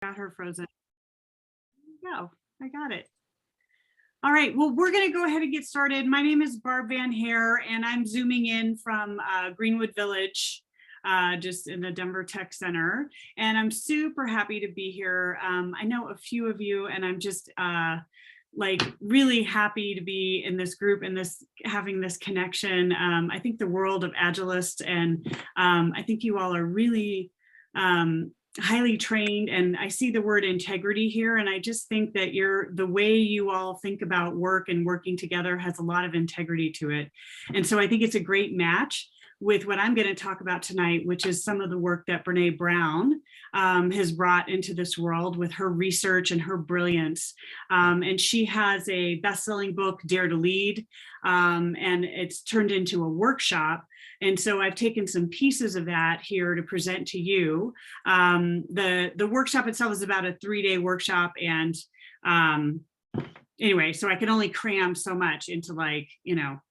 Got her frozen. There you go. I got it. All right. Well, we're going to go ahead and get started. My name is Barb Van Hare, and I'm zooming in from Greenwood Village, just in the Denver Tech Center. And I'm super happy to be here. I know a few of you, and I'm just like really happy to be in this group and having this connection. I think the world of Agilists, and I think you all are really highly trained, and I see the word integrity here, and I just think that the way you all think about work and working together has a lot of integrity to it. And so I think it's a great match with what I'm going to talk about tonight, which is some of the work that Brené Brown has brought into this world with her research and her brilliance. And she has a best-selling book, Dare to Lead, and it's turned into a workshop. And so I've taken some pieces of that here to present to you. The workshop itself is about a 3-day workshop. And anyway, so I can only cram so much into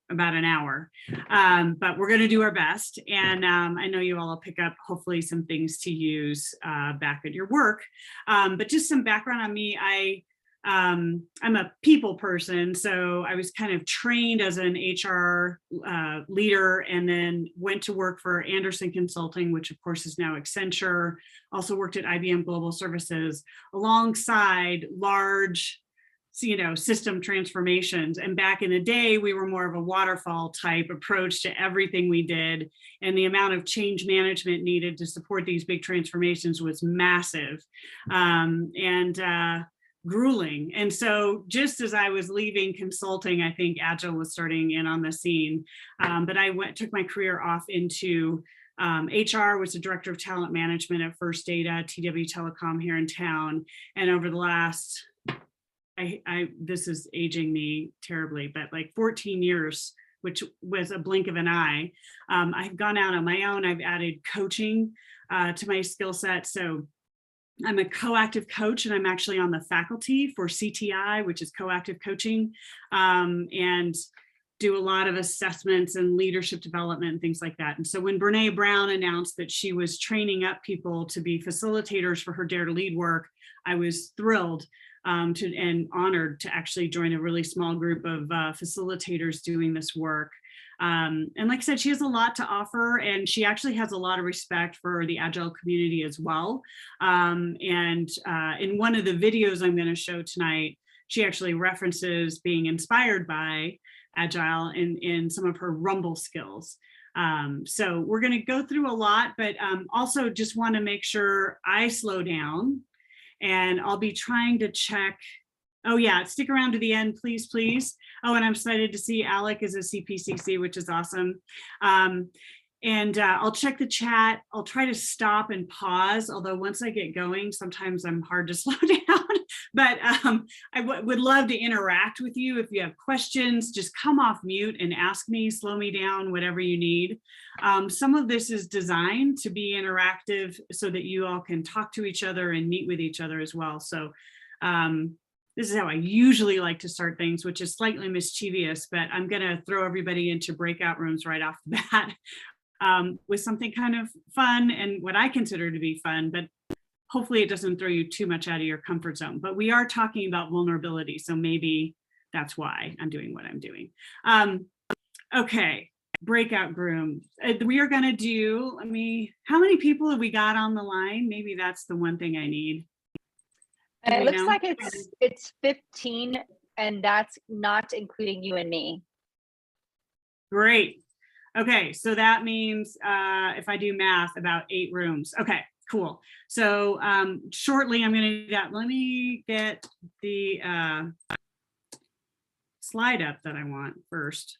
about an hour, but we're going to do our best. And I know you all will pick up hopefully some things to use back at your work. But just some background on me. I'm a people person, so I was kind of trained as an HR leader, and then went to work for Andersen Consulting, which of course is now Accenture. Also worked at IBM Global Services alongside large, system transformations. And back in the day, we were more of a waterfall type approach to everything we did. And the amount of change management needed to support these big transformations was massive. And grueling. And so just as I was leaving consulting, I think Agile was starting in on the scene. But I took my career off into HR, was the director of talent management at First Data, TW Telecom here in town. And over the last, this is aging me terribly, but like 14 years, which was a blink of an eye. I've gone out on my own. I've added coaching to my skill set. So I'm a coactive coach, and I'm actually on the faculty for CTI, which is coactive coaching, and do a lot of assessments and leadership development and things like that. And so when Brené Brown announced that she was training up people to be facilitators for her Dare to Lead work, I was thrilled and honored to actually join a really small group of facilitators doing this work. And like I said, she has a lot to offer, and she actually has a lot of respect for the Agile community as well. And in one of the videos I'm going to show tonight, she actually references being inspired by Agile in some of her Rumble skills. So we're going to go through a lot, but also just want to make sure I slow down, and I'll be trying to check. Oh yeah, stick around to the end, please, please. Oh, and I'm excited to see Alec is a CPCC, which is awesome. And I'll check the chat. I'll try to stop and pause, although once I get going, sometimes I'm hard to slow down. But I would love to interact with you. If you have questions, just come off mute and ask me, slow me down, whatever you need. Some of this is designed to be interactive so that you all can talk to each other and meet with each other as well. So this is how I usually like to start things, which is slightly mischievous, but I'm going to throw everybody into breakout rooms right off the bat with something kind of fun and what I consider to be fun, but hopefully it doesn't throw you too much out of your comfort zone. But we are talking about vulnerability, so maybe that's why I'm doing what I'm doing. Okay, breakout room. We are going to do, how many people have we got on the line? Maybe that's the one thing I need. It looks like it's 15, and that's not including you and me. Great. Okay, so that means if I do math, about 8 rooms. Okay, cool. So shortly I'm going to do that. Let me get the slide up that I want first.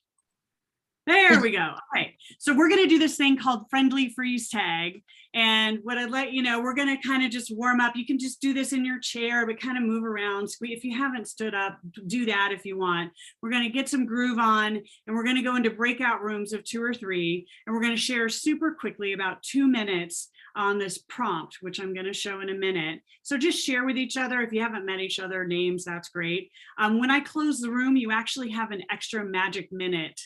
There we go. Okay, so we're going to do this thing called friendly freeze tag. And what I'd let you know, we're going to kind of just warm up. You can just do this in your chair, but kind of move around. If you haven't stood up, do that if you want. We're going to get some groove on, and we're going to go into breakout rooms of 2 or 3. And we're going to share super quickly about 2 minutes on this prompt, which I'm going to show in a minute. So just share with each other. If you haven't met each other, names, that's great. When I close the room, you actually have an extra magic minute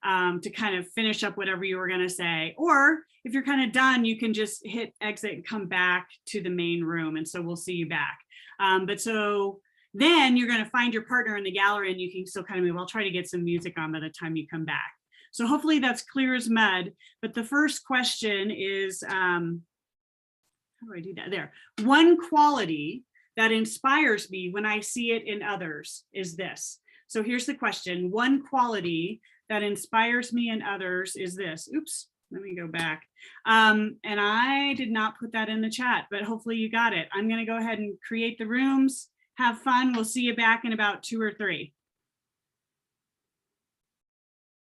to kind of finish up whatever you were going to say. Or if you're kind of done, you can just hit exit and come back to the main room. And so we'll see you back. But so then you're going to find your partner in the gallery and you can still kind of move. I'll try to get some music on by the time you come back. So hopefully that's clear as mud. But the first question is, how do I do that? There. One quality that inspires me when I see it in others is this. So here's the question. One quality that inspires me in others is this. Oops, let me go back. And I did not put that in the chat, but hopefully you got it. I'm going to go ahead and create the rooms. Have fun. We'll see you back in about 2 or 3.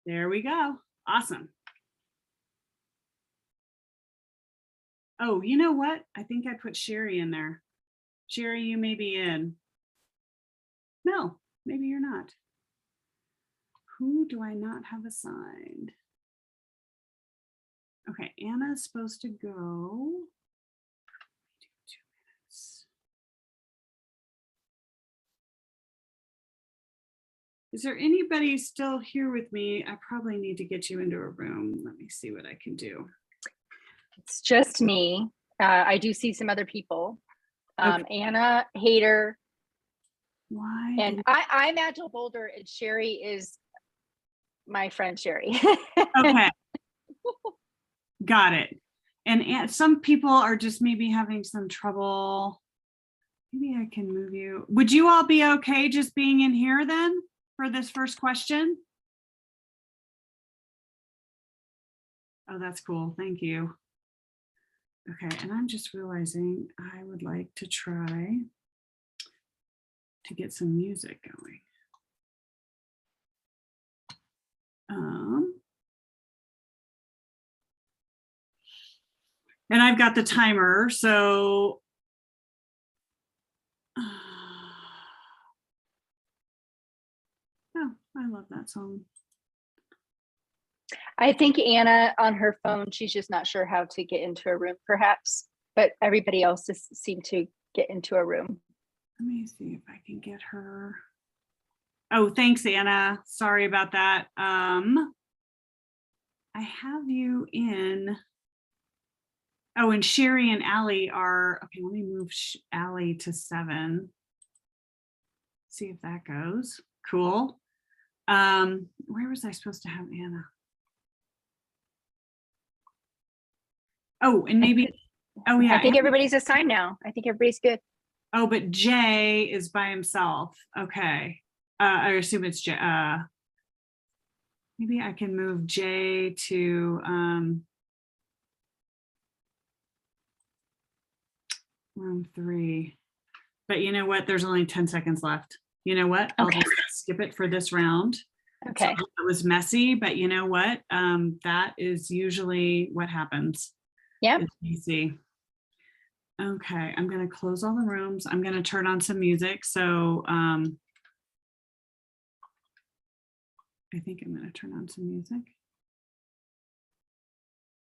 There we go. Awesome. Oh, you know what? I think I put Sherry in there. Sherry, you may be in. No, maybe you're not. Who do I not have assigned? Okay, Anna's supposed to go. 2 minutes. Is there anybody still here with me? I probably need to get you into a room. Let me see what I can do. It's just me. I do see some other people. Okay. Anna, Hare. Why? And I'm Agile Boulder, and Sherry is my friend Sherry. Okay. Got it. And some people are just maybe having some trouble. Maybe I can move you. Would you all be okay just being in here then for this first question? Oh, that's cool. Thank you. Okay, and I'm just realizing I would like to try to get some music going. And I've got the timer, so oh, I love that song. I think Anna on her phone, she's just not sure how to get into a room, perhaps, but everybody else just seemed to get into a room. Let me see if I can get her. Oh, thanks, Anna. Sorry about that. I have you in. Oh, and Sherry and Allie are, okay, let me move Allie to 7. See if that goes. Cool. Where was I supposed to have Anna? Oh, and maybe, oh yeah. I think everybody's assigned now. I think everybody's good. Oh, but Jay is by himself. Okay. I assume it's Jay. Maybe I can move Jay to room 3. But you know what? There's only 10 seconds left. You know what? I'll just skip it for this round. Okay. So it was messy, but you know what? That is usually what happens. Yeah. It's easy. Okay, I'm going to close all the rooms. I'm going to turn on some music. So I think I'm going to turn on some music.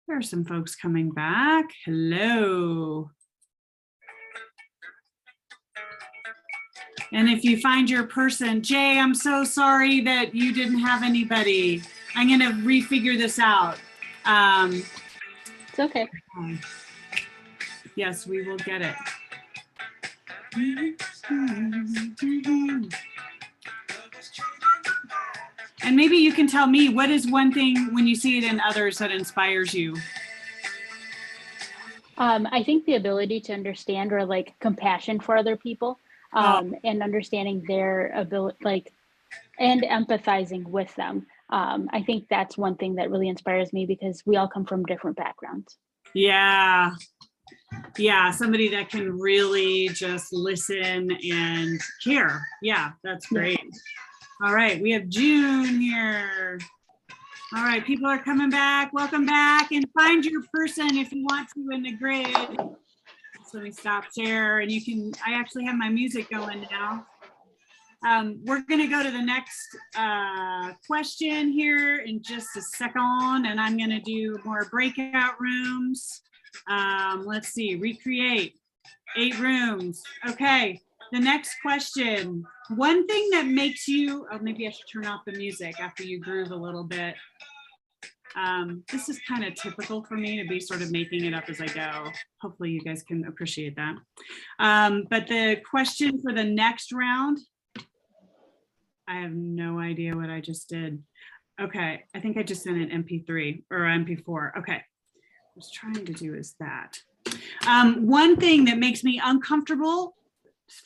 There are some folks coming back. Hello. And if you find your person, Jay, I'm so sorry that you didn't have anybody. I'm going to refigure this out. It's okay. Yes, we will get it. And maybe you can tell me, what is one thing when you see it in others that inspires you? I think the ability to understand, or like compassion for other people, and understanding their ability, like, and empathizing with them. I think that's one thing that really inspires me, because we all come from different backgrounds. Yeah. Yeah, somebody that can really just listen and care. Yeah, that's great. Yeah. All right, we have June here. All right, people are coming back. Welcome back, and find your person if you want to in the grid. So let me stop share, and you can, I actually have my music going now. We're gonna go to the next question here in just a second, and I'm gonna do more breakout rooms. Let's see, recreate 8 rooms. Okay, The next question, one thing that makes you, oh, maybe I should turn off the music after you groove a little bit. This is kind of typical for me to be sort of making it up as I go. Hopefully you guys can appreciate that. But the question for the next round, I have no idea what I just did. Okay, I think I just sent an MP3 or MP4. Okay, what I was trying to do is that. One thing that makes me uncomfortable,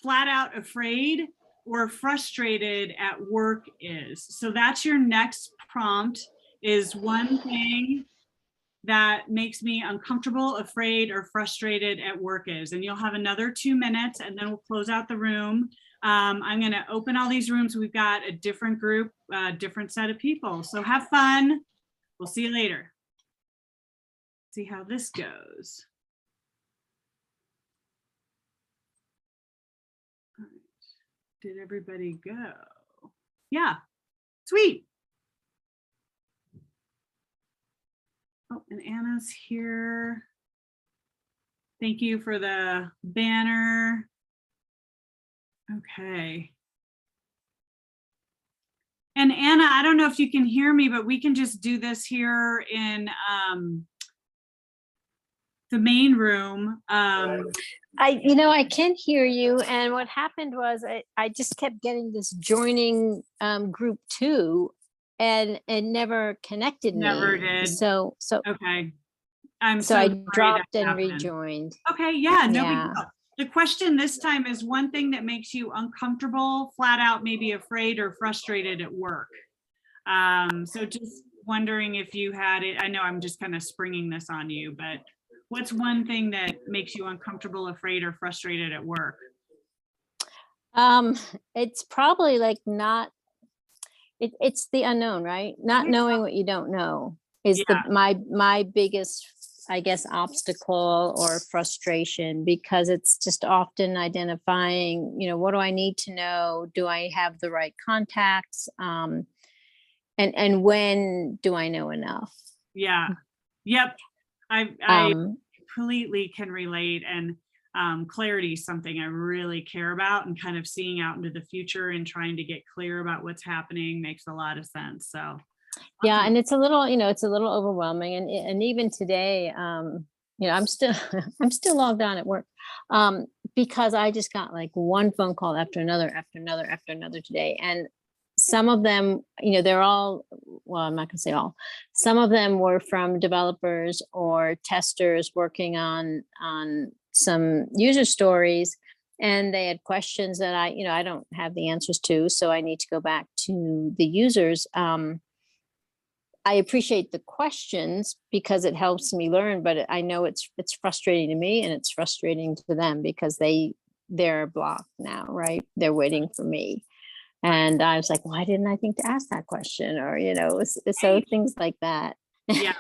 flat out afraid, or frustrated at work is. So that's your next prompt, is one thing that makes me uncomfortable, afraid, or frustrated at work is. And you'll have another 2 minutes and then we'll close out the room. I'm going to open all these rooms. We've got a different group, different set of people. So have fun. We'll see you later. See how this goes. All right. Did everybody go? Yeah, sweet. Oh, and Anna's here. Thank you for the banner. Okay. And Anna, I don't know if you can hear me, but we can just do this here in the main room. I can hear you. And what happened was I just kept getting this joining group 2 and it never connected me. Never did. So okay. I'm so so I sorry dropped that and happened. rejoined. Okay, yeah, no big Yeah. deal. The question this time is one thing that makes you uncomfortable, flat out, maybe afraid or frustrated at work. So just wondering if you had it. I know I'm just kind of springing this on you, but what's one thing that makes you uncomfortable, afraid, or frustrated at work? It's probably like not, it's the unknown, right? Not Yeah. knowing what you don't know is Yeah. my biggest, I guess, obstacle or frustration, because it's just often identifying, what do I need to know? Do I have the right contacts? And when do I know enough? Yeah. Yep. I completely can relate, and clarity is something I really care about, and kind of seeing out into the future and trying to get clear about what's happening makes a lot of sense. So yeah, awesome. and it's a little overwhelming, and even today, I'm still I'm still logged on at work, because I just got like one phone call after another today, and some of them, they're all, well, I'm not gonna say all, some of them were from developers or testers working on some user stories, and they had questions that I don't have the answers to, so I need to go back to the users. I appreciate the questions because it helps me learn, but I know it's frustrating to me and it's frustrating to them because they're blocked now, right? They're waiting for me. And I was like, why didn't I think to ask that question? Or, so things like that. Yeah,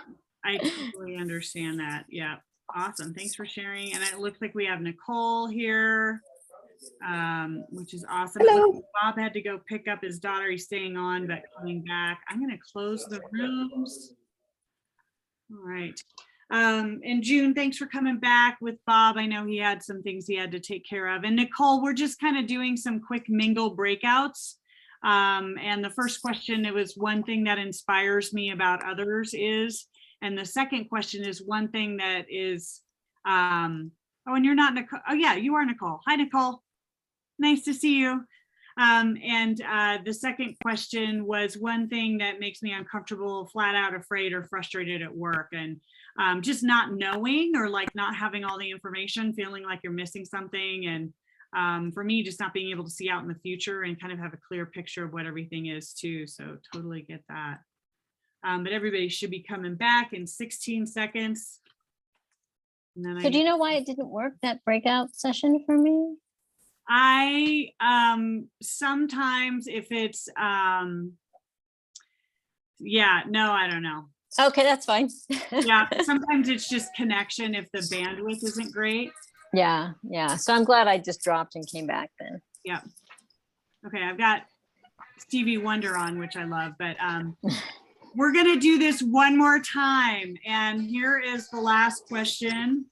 I totally understand that. Yeah, awesome. Thanks for sharing. And it looks like we have Nicole here, which is awesome. Hello. Bob had to go pick up his daughter. He's staying on, but coming back. I'm going to close the rooms. All right. And June, thanks for coming back with Bob. I know he had some things he had to take care of. And Nicole, we're just kind of doing some quick mingle breakouts. And the first question, it was one thing that inspires me about others is, and the second question is one thing that is, oh, and you're not Nicole. Oh yeah, you are Nicole. Hi, Nicole. Nice to see you. And the second question was one thing that makes me uncomfortable, flat out afraid or frustrated at work, and just not knowing, or like not having all the information, feeling like you're missing something. And for me, just not being able to see out in the future and kind of have a clear picture of what everything is too. So totally get that. But everybody should be coming back in 16 seconds. And then So do you know why it didn't work, that breakout session for me? I sometimes if it's yeah, no, I don't know. Okay, that's fine. Yeah, sometimes it's just connection if the bandwidth isn't great. Yeah. So I'm glad I just dropped and came back then. Yeah. Okay, I've got Stevie Wonder on, which I love, but we're gonna do this one more time. And here is the last question.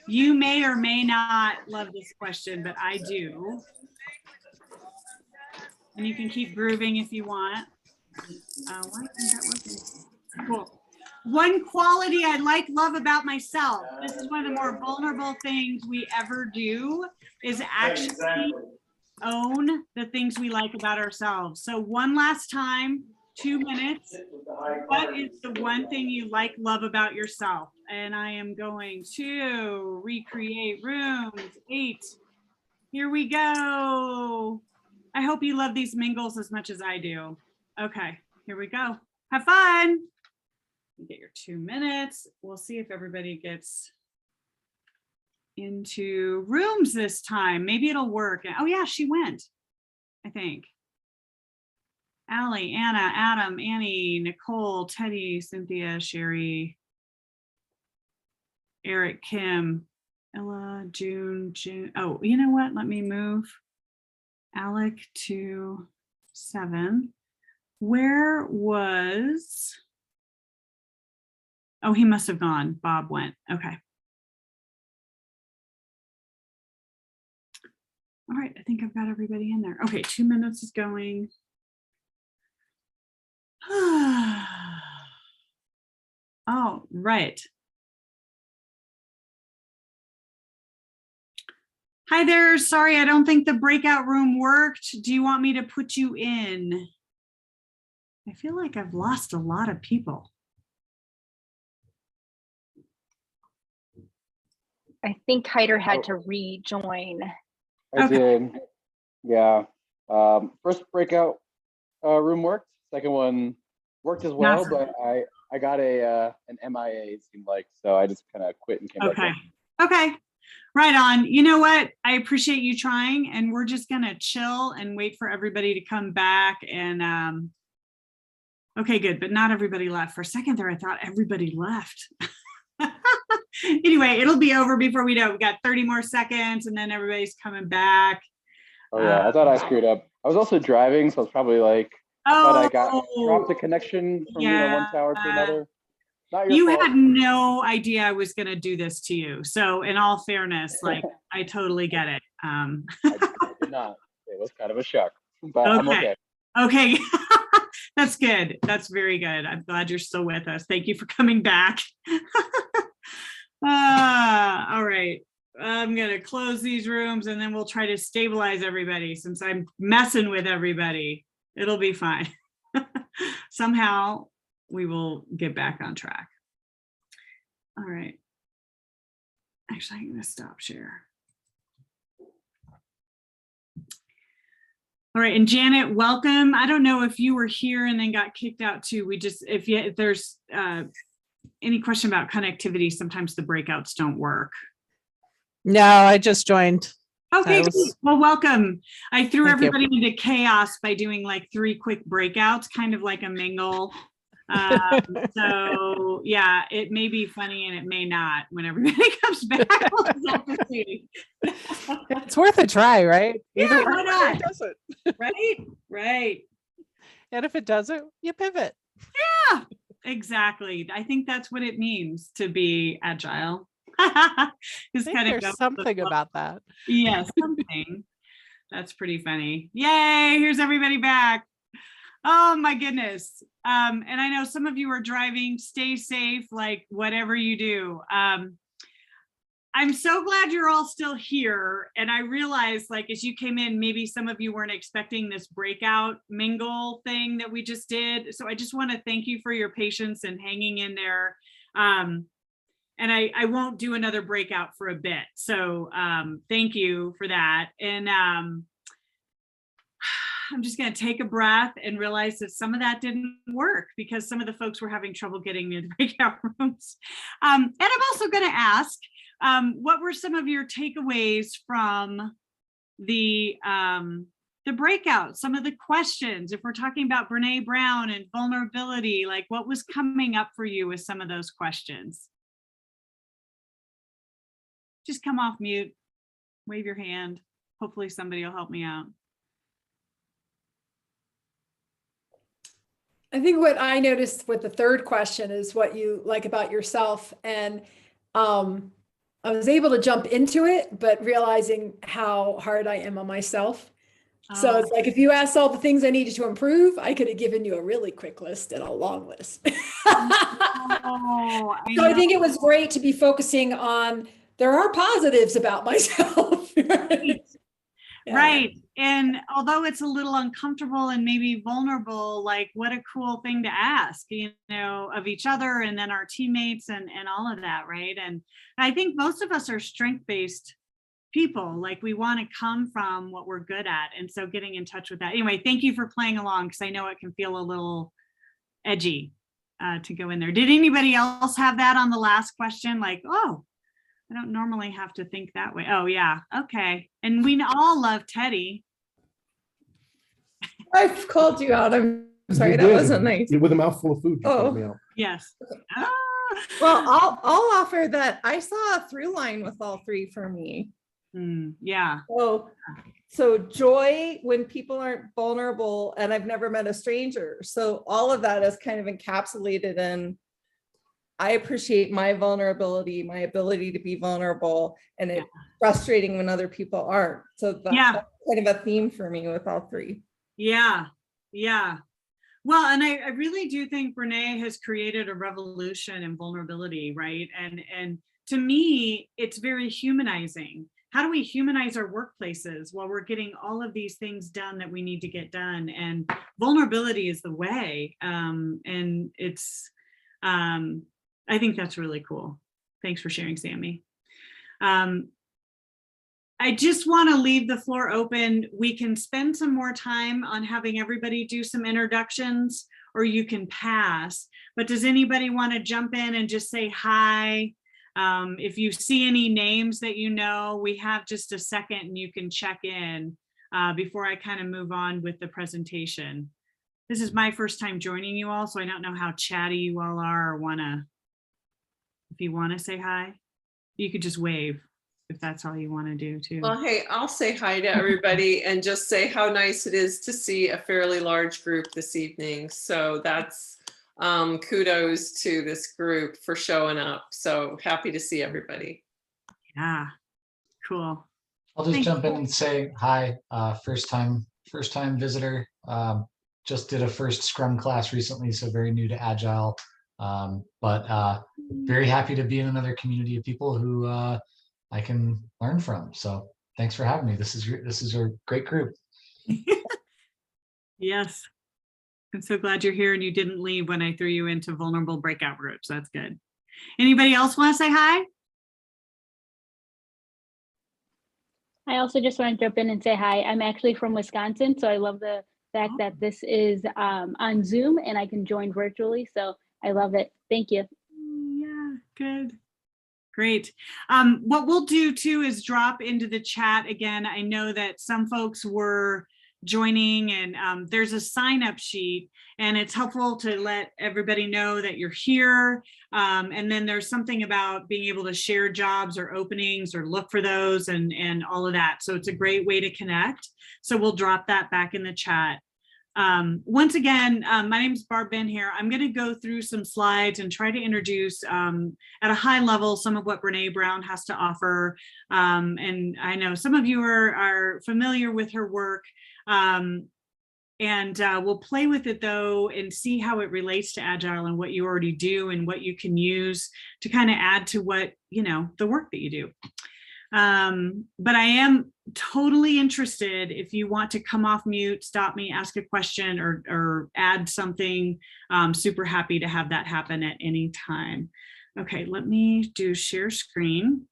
You may or may not love this question, but I do. And you can keep grooving if you want. Why isn't that working? Cool. One quality I love about myself. This is one of the more vulnerable things we ever do, is actually own the things we like about ourselves. So one last time, 2 minutes. What is the one thing you love about yourself? And I am going to recreate rooms 8. Here we go. I hope you love these mingles as much as I do. Okay, here we go. Have fun. You get your 2 minutes. We'll see if everybody gets into rooms this time. Maybe it'll work. Oh yeah, she went, I think. Allie, Anna, Adam, Annie, Nicole, Teddy, Cynthia, Sherry, Eric, Kim, Ella, June. Oh, you know what? Let me move Alec to 7. Where was, oh, he must have gone. Bob went. Okay. All right, I think I've got everybody in there. Okay, 2 minutes is going. Oh, right. Hi there. Sorry, I don't think the breakout room worked. Do you want me to put you in? I feel like I've lost a lot of people. I think Hare had to rejoin. I Okay. did. Yeah. First breakout room worked. Second one worked as well, Awesome. but I got an MIA, it seemed like, so I just kind of quit and came back Okay. in. Okay. Right on. You know what? I appreciate you trying, and we're just gonna chill and wait for everybody to come back. And okay, good. But not everybody left. For a second there, I thought everybody left. Anyway, it'll be over before we know. We got 30 more seconds, and then everybody's coming back. Oh yeah, I thought I screwed up. I was also driving, so I was probably like, I thought I got dropped a connection from one tower to another. Not your You fault. had no idea I was going to do this to you. So in all fairness, like, I totally get it. I did not. It was kind of a shock, but I'm okay. Okay. That's good. That's very good. I'm glad you're still with us. Thank you for coming back. All right. I'm going to close these rooms, and then we'll try to stabilize everybody, since I'm messing with everybody. It'll be fine. Somehow we will get back on track. All right. Actually, I'm going to stop share. All right, and Janet, welcome. I don't know if you were here and then got kicked out too. We just, if there's any question about connectivity, sometimes the breakouts don't work. No, I just joined. Okay, well, welcome. I threw Thank you. everybody into chaos by doing like 3 quick breakouts, kind of like a mingle. So yeah, it may be funny and it may not when everybody comes back. We'll just have to see. It's worth a try, right? Yeah, Either why works or not? it doesn't. Right. And if it doesn't, you pivot. Yeah, exactly. I think that's what it means to be agile. I think there's something about that. Yeah, something. That's pretty funny. Yay, here's everybody back. Oh my goodness. And I know some of you are driving. Stay safe, like whatever you do. I'm so glad you're all still here. And I realized, like, as you came in, maybe some of you weren't expecting this breakout mingle thing that we just did. So I just want to thank you for your patience and hanging in there. And I won't do another breakout for a bit. So thank you for that. And I'm just going to take a breath and realize that some of that didn't work because some of the folks were having trouble getting into the breakout rooms. And I'm also going to ask, what were some of your takeaways from the breakout, some of the questions? If we're talking about Brené Brown and vulnerability, like what was coming up for you with some of those questions? Just come off mute, wave your hand. Hopefully somebody will help me out. I think what I noticed with the third question is what you like about yourself. And I was able to jump into it, but realizing how hard I am on myself. So it's like, if you asked all the things I needed to improve, I could have given you a really quick list and a long list. So I think it was great to be focusing on, there are positives about myself. Right. Yeah. Right. And although it's a little uncomfortable and maybe vulnerable, like what a cool thing to ask, you know, of each other and then our teammates and all of that. Right. And I think most of us are strength-based people. Like we want to come from what we're good at. And so getting in touch with that. Anyway, thank you for playing along, because I know it can feel a little edgy to go in there. Did anybody else have that on the last question? Like, oh, I don't normally have to think that way. Oh yeah, okay. And we all love Teddy. I've called you out. I'm sorry, that wasn't nice. With a mouthful of food, you called me out. Yes. Well, I'll offer that I saw a through line with all three for me. Yeah. So joy when people aren't vulnerable, and I've never met a stranger. So all of that is kind of encapsulated in, I appreciate my vulnerability, my ability to be vulnerable, and it's frustrating when other people aren't. So that's kind of a theme for me with all three. Yeah. Yeah. Well, and I really do think Brené has created a revolution in vulnerability, right? And to me, it's very humanizing. How do we humanize our workplaces while we're getting all of these things done that we need to get done? And vulnerability is the way. And it's, I think that's really cool. Thanks for sharing, Sammy. I just want to leave the floor open. We can spend some more time on having everybody do some introductions, or you can pass. But does anybody want to jump in and just say hi? If you see any names that you know, we have just a second and you can check in before I kind of move on with the presentation. This is my first time joining you all, so I don't know how chatty you all are, or if you want to say hi, you could just wave if that's all you want to do too. Well, hey, I'll say hi to everybody and just say how nice it is to see a fairly large group this evening. So that's kudos to this group for showing up. So happy to see everybody. Yeah, cool. I'll just jump in and say hi. First time visitor. Just did a first Scrum class recently, so very new to Agile. But very happy to be in another community of people who I can learn from. So thanks for having me. This is a great group. Yes. I'm so glad you're here and you didn't leave when I threw you into vulnerable breakout groups. That's good. Anybody else want to say hi? I also just want to jump in and say hi. I'm actually from Wisconsin, so I love the fact that this is on Zoom and I can join virtually. So I love it. Thank you. Yeah, good. Great. What we'll do too is drop into the chat again. I know that some folks were joining and there's a sign up sheet, and it's helpful to let everybody know that you're here. And then there's something about being able to share jobs or openings or look for those and all of that. So it's a great way to connect. So we'll drop that back in the chat. Once again, my name is Barb Hare. I'm going to go through some slides and try to introduce at a high level some of what Brené Brown has to offer. And I know some of you are familiar with her work. And we'll play with it though and see how it relates to Agile and what you already do and what you can use to kind of add to what, you know, the work that you do. But I am totally interested if you want to come off mute, stop me, ask a question or add something. Super happy to have that happen at any time. Okay, let me do share screen.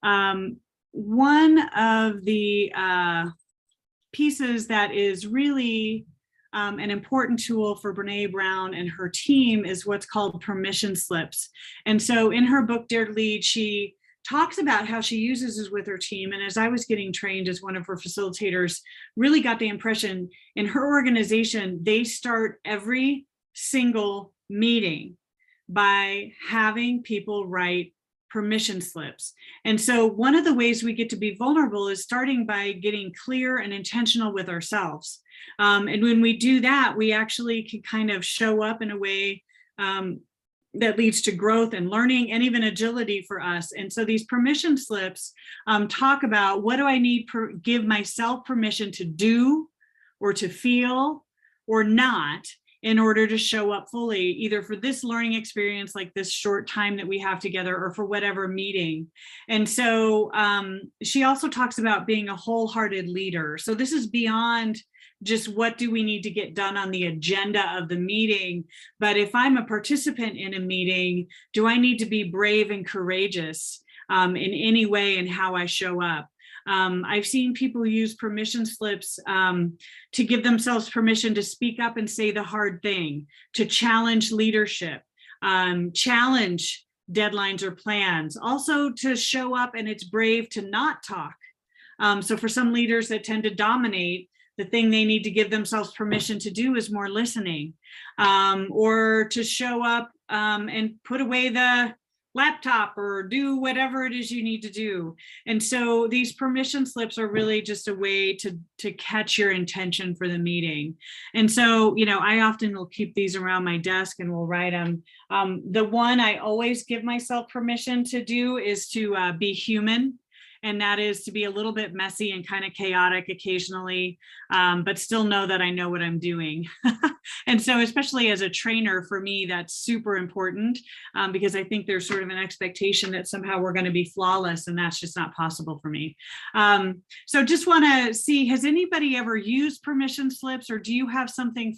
One of the pieces that is really an important tool for Brené Brown and her team is what's called permission slips. And so in her book, Dare to Lead, she talks about how she uses this with her team. And as I was getting trained as one of her facilitators, really got the impression in her organization, they start every single meeting by having people write permission slips. And so one of the ways we get to be vulnerable is starting by getting clear and intentional with ourselves. And when we do that, we actually can kind of show up in a way that leads to growth and learning and even agility for us. And so these permission slips talk about, what do I need to give myself permission to do or to feel or not in order to show up fully, either for this learning experience, like this short time that we have together, or for whatever meeting. And so she also talks about being a wholehearted leader. So this is beyond just what do we need to get done on the agenda of the meeting, but if I'm a participant in a meeting, do I need to be brave and courageous in any way in how I show up? I've seen people use permission slips to give themselves permission to speak up and say the hard thing, to challenge leadership, challenge deadlines or plans, also to show up, and it's brave to not talk. So for some leaders that tend to dominate, the thing they need to give themselves permission to do is more listening, or to show up and put away the laptop or do whatever it is you need to do. And so these permission slips are really just a way to catch your intention for the meeting. And so, you know, I often will keep these around my desk and will write them. The one I always give myself permission to do is to be human. And that is to be a little bit messy and kind of chaotic occasionally, but still know that I know what I'm doing. And so especially as a trainer, for me, that's super important because I think there's sort of an expectation that somehow we're going to be flawless, and that's just not possible for me. So just want to see, has anybody ever used permission slips, or do you have something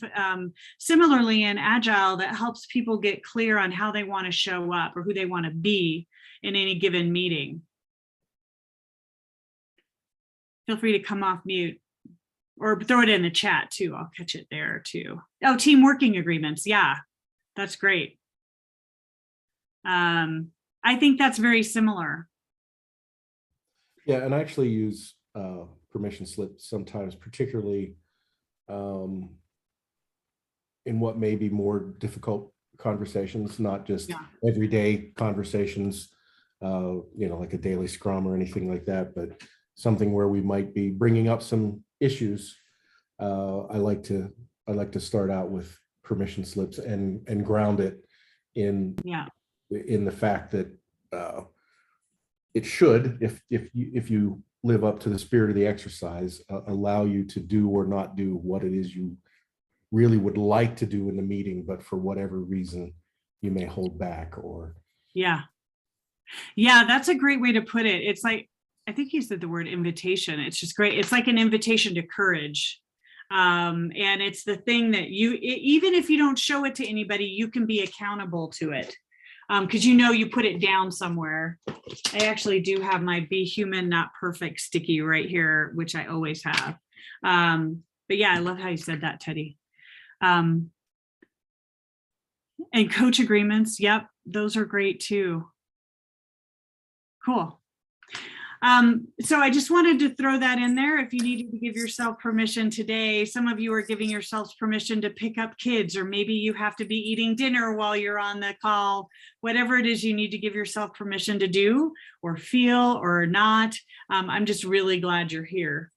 similarly in Agile that helps people get clear on how they want to show up or who they want to be in any given meeting? Feel free to come off mute or throw it in the chat too. I'll catch it there too. Oh, team working agreements. Yeah, that's great. I think that's very similar. Yeah, and I actually use permission slips sometimes, particularly in what may be more difficult conversations, not just everyday conversations, you know, like a daily scrum or anything like that, but something where we might be bringing up some issues. I like to start out with permission slips and ground it in the fact that it should, if you live up to the spirit of the exercise, allow you to do or not do what it is you really would like to do in the meeting, but for whatever reason you may hold back. Or yeah, that's a great way to put it. It's like, I think you said the word invitation. It's just great. It's like an invitation to courage. And it's the thing that even if you don't show it to anybody, you can be accountable to it. Because you know you put it down somewhere. I actually do have my Be Human, Not Perfect sticky right here, which I always have. But yeah, I love how you said that, Teddy. And coach agreements. Yep, those are great too. Cool. So I just wanted to throw that in there. If you needed to give yourself permission today, some of you are giving yourselves permission to pick up kids, or maybe you have to be eating dinner while you're on the call, whatever it is you need to give yourself permission to do or feel or not. I'm just really glad you're here.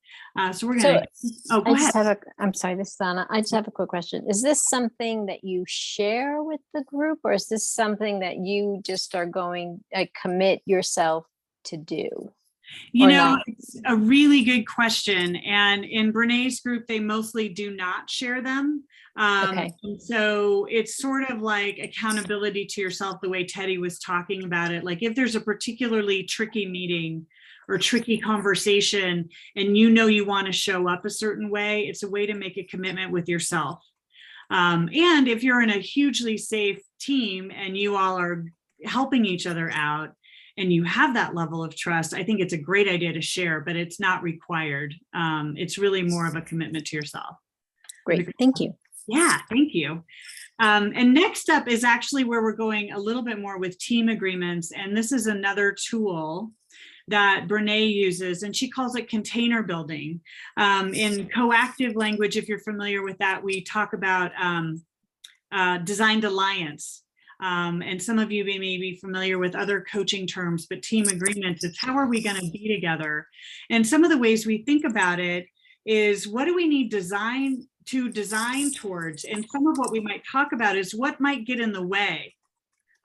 So we're going to, go ahead. I'm sorry, this is Anna. I just have a quick question. Is this something that you share with the group, or is this something that you just are going to commit yourself to do? You know, it's a really good question. And in Brené's group, they mostly do not share them. And so it's sort of like accountability to yourself, the way Teddy was talking about it. Like if there's a particularly tricky meeting or tricky conversation and you know you want to show up a certain way, it's a way to make a commitment with yourself. And if you're in a hugely safe team and you all are helping each other out, and you have that level of trust, I think it's a great idea to share, but it's not required. It's really more of a commitment to yourself. Great, thank you. Yeah, thank you. And next up is actually where we're going a little bit more with team agreements. And this is another tool that Brené uses, and she calls it container building. In coactive language, if you're familiar with that, we talk about designed alliance. And some of you may be familiar with other coaching terms, but team agreements, it's how are we going to be together? And some of the ways we think about it is, what do we need design towards? And some of what we might talk about is what might get in the way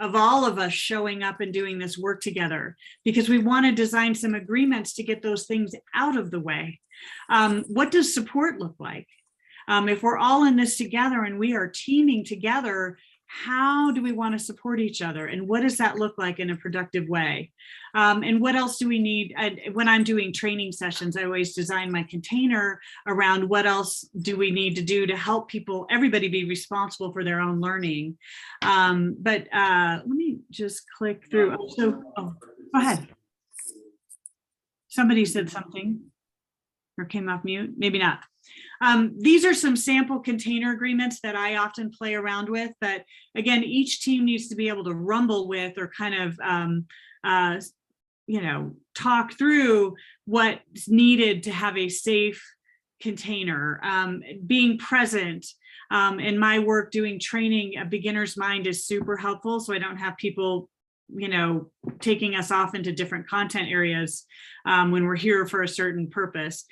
of all of us showing up and doing this work together, because we want to design some agreements to get those things out of the way. What does support look like? If we're all in this together and we are teaming together, how do we want to support each other? And what does that look like in a productive way? And what else do we need? When I'm doing training sessions, I always design my container around what else do we need to do to help people, everybody be responsible for their own learning. But let me just click through. So, go ahead. Somebody said something or came off mute, maybe not. These are some sample container agreements that I often play around with, but again, each team needs to be able to rumble with or kind of, talk through what's needed to have a safe container. Being present in my work, doing training, a beginner's mind is super helpful. So I don't have people, taking us off into different content areas when we're here for a certain purpose.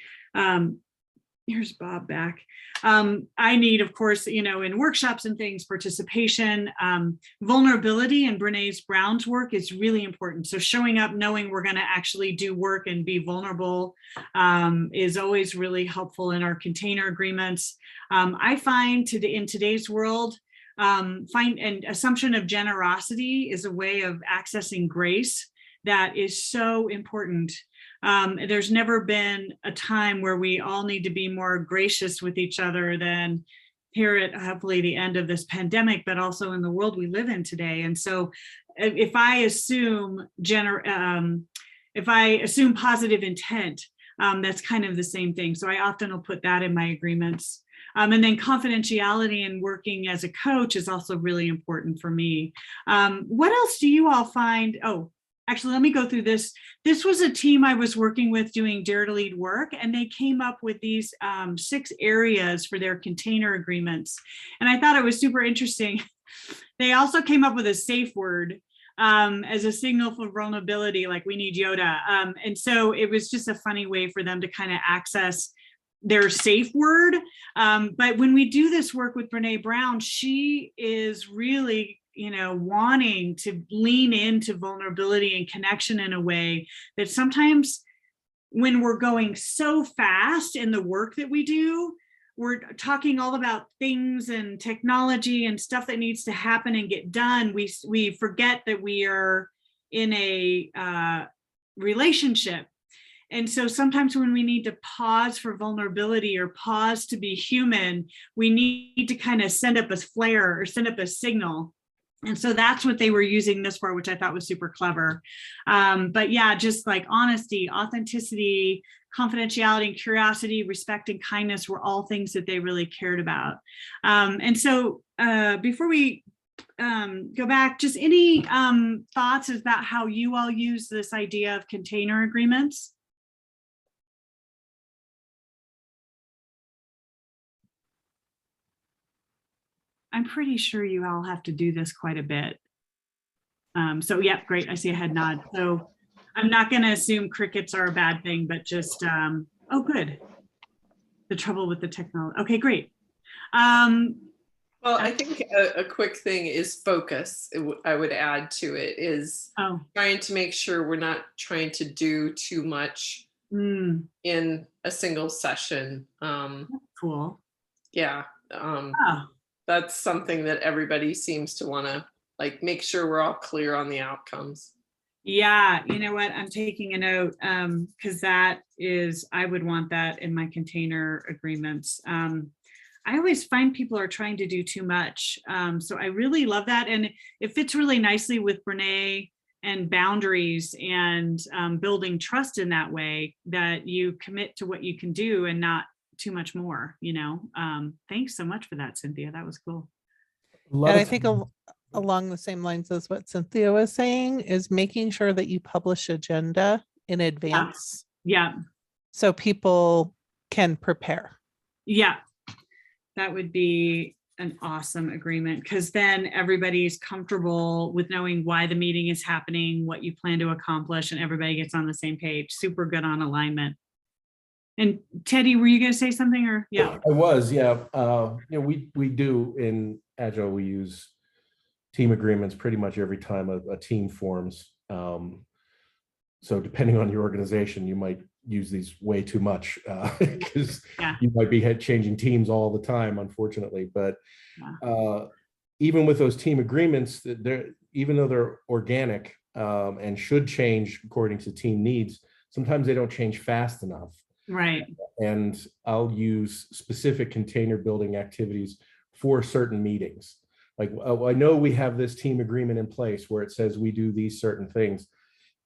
Here's Bob back. I need, of course, in workshops and things, participation, vulnerability, and Brené Brown's work is really important. So showing up, knowing we're going to actually do work and be vulnerable is always really helpful in our container agreements. I find in today's world, find an assumption of generosity is a way of accessing grace that is so important. There's never been a time where we all need to be more gracious with each other than here at hopefully the end of this pandemic, but also in the world we live in today. And so if I assume positive intent, that's kind of the same thing. So I often will put that in my agreements. And then confidentiality and working as a coach is also really important for me. What else do you all find? Oh, actually, let me go through this. This was a team I was working with doing Dare to Lead work, and they came up with these 6 areas for their container agreements. And I thought it was super interesting. They also came up with a safe word as a signal for vulnerability, like we need Yoda. And so it was just a funny way for them to kind of access their safe word. But when we do this work with Brené Brown, she is really wanting to lean into vulnerability and connection in a way that sometimes when we're going so fast in the work that we do, we're talking all about things and technology and stuff that needs to happen and get done. We forget that we are in a relationship. And so sometimes when we need to pause for vulnerability or pause to be human, we need to kind of send up a flare or send up a signal. And so that's what they were using this for, which I thought was super clever. But yeah, just like honesty, authenticity, confidentiality, and curiosity, respect, and kindness were all things that they really cared about. And so before we go back, just any thoughts about how you all use this idea of container agreements? I'm pretty sure you all have to do this quite a bit. So yeah, great. I see a head nod. So I'm not going to assume crickets are a bad thing, but just, oh, good. The trouble with the technology. Okay, great. Well, I think a quick thing is focus. I would add to it is trying to make sure we're not trying to do too much in a single session. Cool. Yeah. That's something that everybody seems to want to make sure we're all clear on the outcomes. Yeah, you know what? I'm taking a note because I would want that in my container agreements. I always find people are trying to do too much. So I really love that. And it fits really nicely with Brené and boundaries and building trust in that way that you commit to what you can do and not too much more, Thanks so much for that, Cynthia. That was cool. And I think along the same lines as what Cynthia was saying is making sure that you publish agenda in advance. Yeah. So people can prepare. Yeah. That would be an awesome agreement because then everybody's comfortable with knowing why the meeting is happening, what you plan to accomplish, and everybody gets on the same page. Super good on alignment. And Teddy, were you going to say something or? Yeah. I was, yeah. We do in Agile, we use team agreements pretty much every time a team forms. So depending on your organization, you might use these way too much because you might be changing teams all the time, unfortunately. But even with those team agreements, even though they're organic and should change according to team needs, sometimes they don't change fast enough. Right. And I'll use specific container building activities for certain meetings. Like, I know we have this team agreement in place where it says we do these certain things.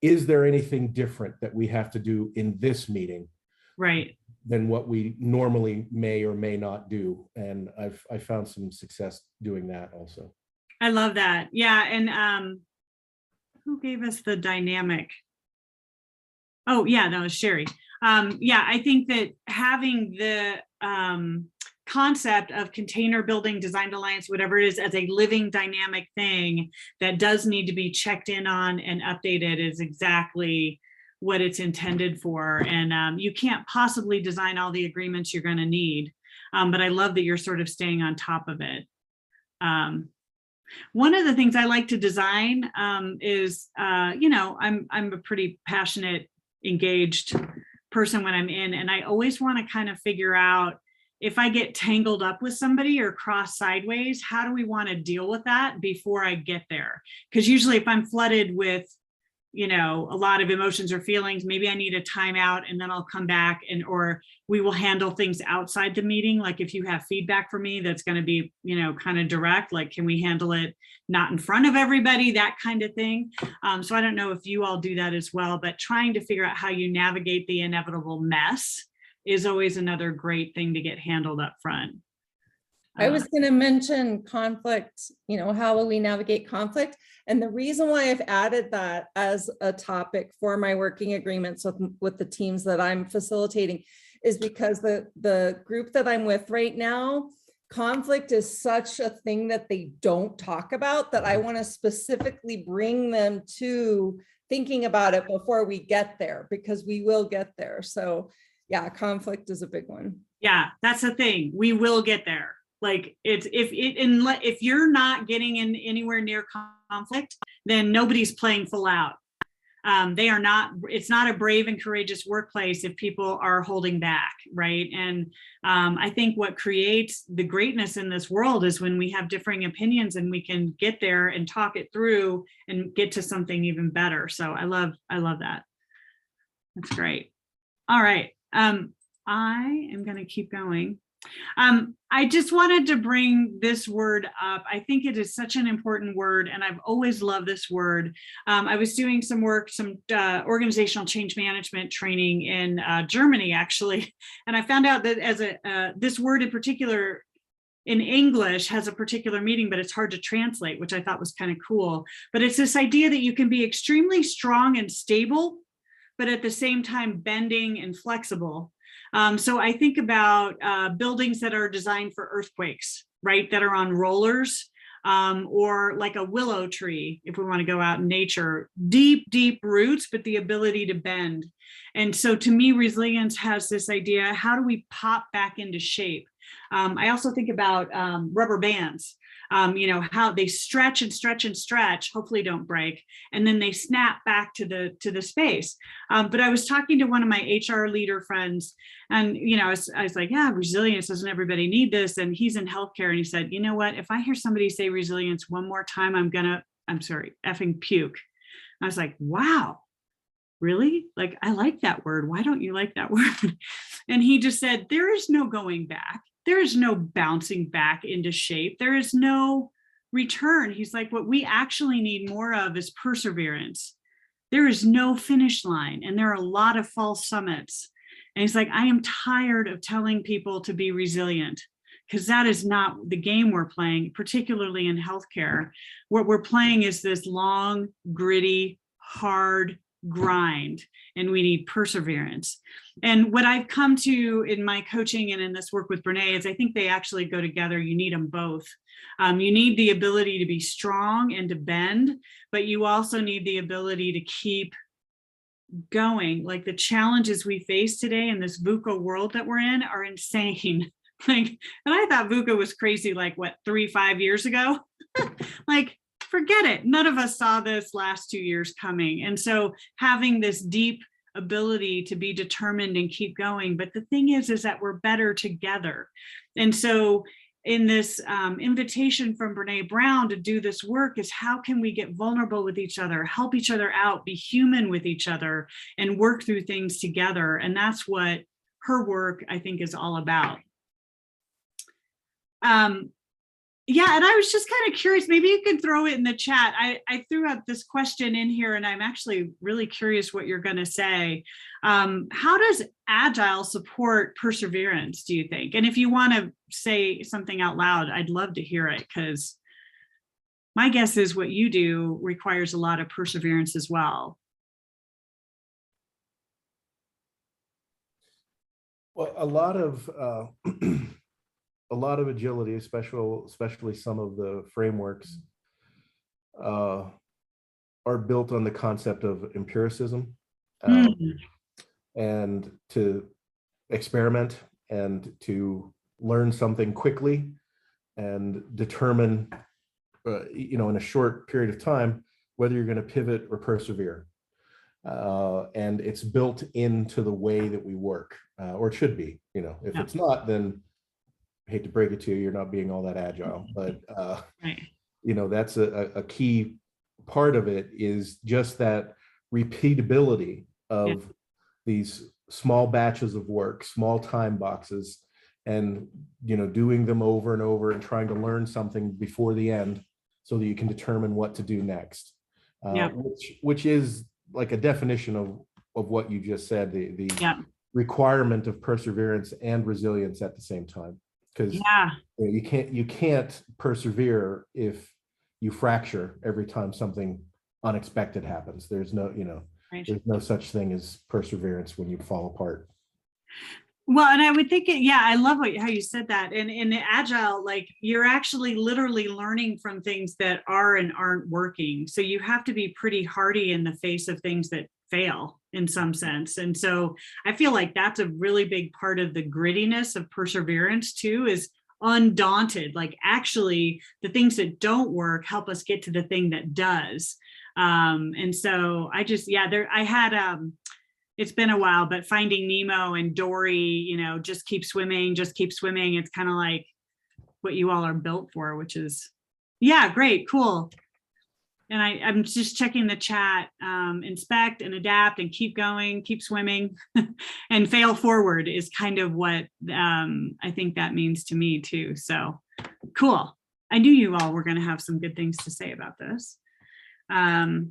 Is there anything different that we have to do in this meeting? Right. Than what we normally may or may not do. And I found some success doing that also. I love that. Yeah. And who gave us the dynamic? Oh yeah, no, it's Sherry. Yeah, I think that having the concept of container building, designed alliance, whatever it is, as a living dynamic thing that does need to be checked in on and updated is exactly what it's intended for. And you can't possibly design all the agreements you're going to need. But I love that you're sort of staying on top of it. One of the things I like to design is, you know, I'm a pretty passionate, engaged person when I'm in, and I always want to kind of figure out if I get tangled up with somebody or cross sideways, how do we want to deal with that before I get there? Because usually if I'm flooded with, you know, a lot of emotions or feelings, maybe I need a timeout and then I'll come back, and or we will handle things outside the meeting. Like if you have feedback for me that's going to be, you know, kind of direct, like can we handle it not in front of everybody, that kind of thing. So I don't know if you all do that as well, but trying to figure out how you navigate the inevitable mess is always another great thing to get handled up front. I was going to mention conflict, you know, how will we navigate conflict? And the reason why I've added that as a topic for my working agreements with the teams that I'm facilitating is because the group that I'm with right now, conflict is such a thing that they don't talk about that I want to specifically bring them to thinking about it before we get there, because we will get there. So yeah, conflict is a big one. Yeah, that's the thing. We will get there. Like it's if you're not getting in anywhere near conflict, then nobody's playing full out. They are not. It's not a brave and courageous workplace if people are holding back, right? And I think what creates the greatness in this world is when we have differing opinions and we can get there and talk it through and get to something even better. So I love that. That's great. All right. I am going to keep going. I just wanted to bring this word up. I think it is such an important word, and I've always loved this word. I was doing some work, some organizational change management training in Germany, actually, and I found out that as this word in particular in English has a particular meaning, but it's hard to translate, which I thought was kind of cool. But it's this idea that you can be extremely strong and stable, but at the same time bending and flexible. So I think about buildings that are designed for earthquakes, right? That are on rollers, or like a willow tree, if we want to go out in nature, deep, deep roots, but the ability to bend. And so to me, resilience has this idea, how do we pop back into shape? I also think about rubber bands. You know, how they stretch and stretch and stretch, hopefully don't break, and then they snap back to the space. But I was talking to one of my HR leader friends, and you know, I was like, yeah, resilience, doesn't everybody need this? And he's in healthcare, and he said, you know what, if I hear somebody say resilience one more time, I'm sorry, effing puke. I was like, wow, really? Like, I like that word. Why don't you like that word? And he just said, there is no going back. There is no bouncing back into shape. There is no return. He's like, what we actually need more of is perseverance. There is no finish line, and there are a lot of false summits. And he's like, I am tired of telling people to be resilient, because that is not the game we're playing, particularly in healthcare. What we're playing is this long, gritty, hard grind, and we need perseverance. And what I've come to in my coaching and in this work with Brené is I think they actually go together. You need them both. You need the ability to be strong and to bend, but you also need the ability to keep going. Like the challenges we face today in this VUCA world that we're in are insane. Like, and I thought VUCA was crazy, like what, 3-5 years ago? Like, forget it. None of us saw this last 2 years coming. And so having this deep ability to be determined and keep going. But the thing is that we're better together. And so in this invitation from Brené Brown to do this work is how can we get vulnerable with each other, help each other out, be human with each other, and work through things together. And that's what her work, I think, is all about. Yeah, and I was just kind of curious, maybe you could throw it in the chat. I threw up this question in here, and I'm actually really curious what you're going to say. How does Agile support perseverance, do you think? And if you want to say something out loud, I'd love to hear it, because my guess is what you do requires a lot of perseverance as well. Well, a lot of agility, especially some of the frameworks, are built on the concept of empiricism, and to experiment and to learn something quickly and determine, in a short period of time, whether you're going to pivot or persevere. And it's built into the way that we work, or it should be. If it's not, then I hate to break it to you, you're not being all that agile. But that's a key part of it, is just that repeatability of these small batches of work, small time boxes, and doing them over and over and trying to learn something before the end so that you can determine what to do next. Which is like a definition of what you just said, the requirement of perseverance and resilience at the same time. Because you can't persevere if you fracture every time something unexpected happens. There's no there's no such thing as perseverance when you fall apart. Well, and I would think I love how you said that. And in the Agile, like, you're actually literally learning from things that are and aren't working. So you have to be pretty hardy in the face of things that fail in some sense. And so I feel like that's a really big part of the grittiness of perseverance too, is undaunted. Like, actually the things that don't work help us get to the thing that does. And so I had it's been a while, but Finding Nemo and Dory, just keep swimming. It's kind of like what you all are built for, which is, great, cool. And I'm just checking the chat, inspect and adapt and keep going, keep swimming, and fail forward is kind of what I think that means to me too. So cool. I knew you all were going to have some good things to say about this. All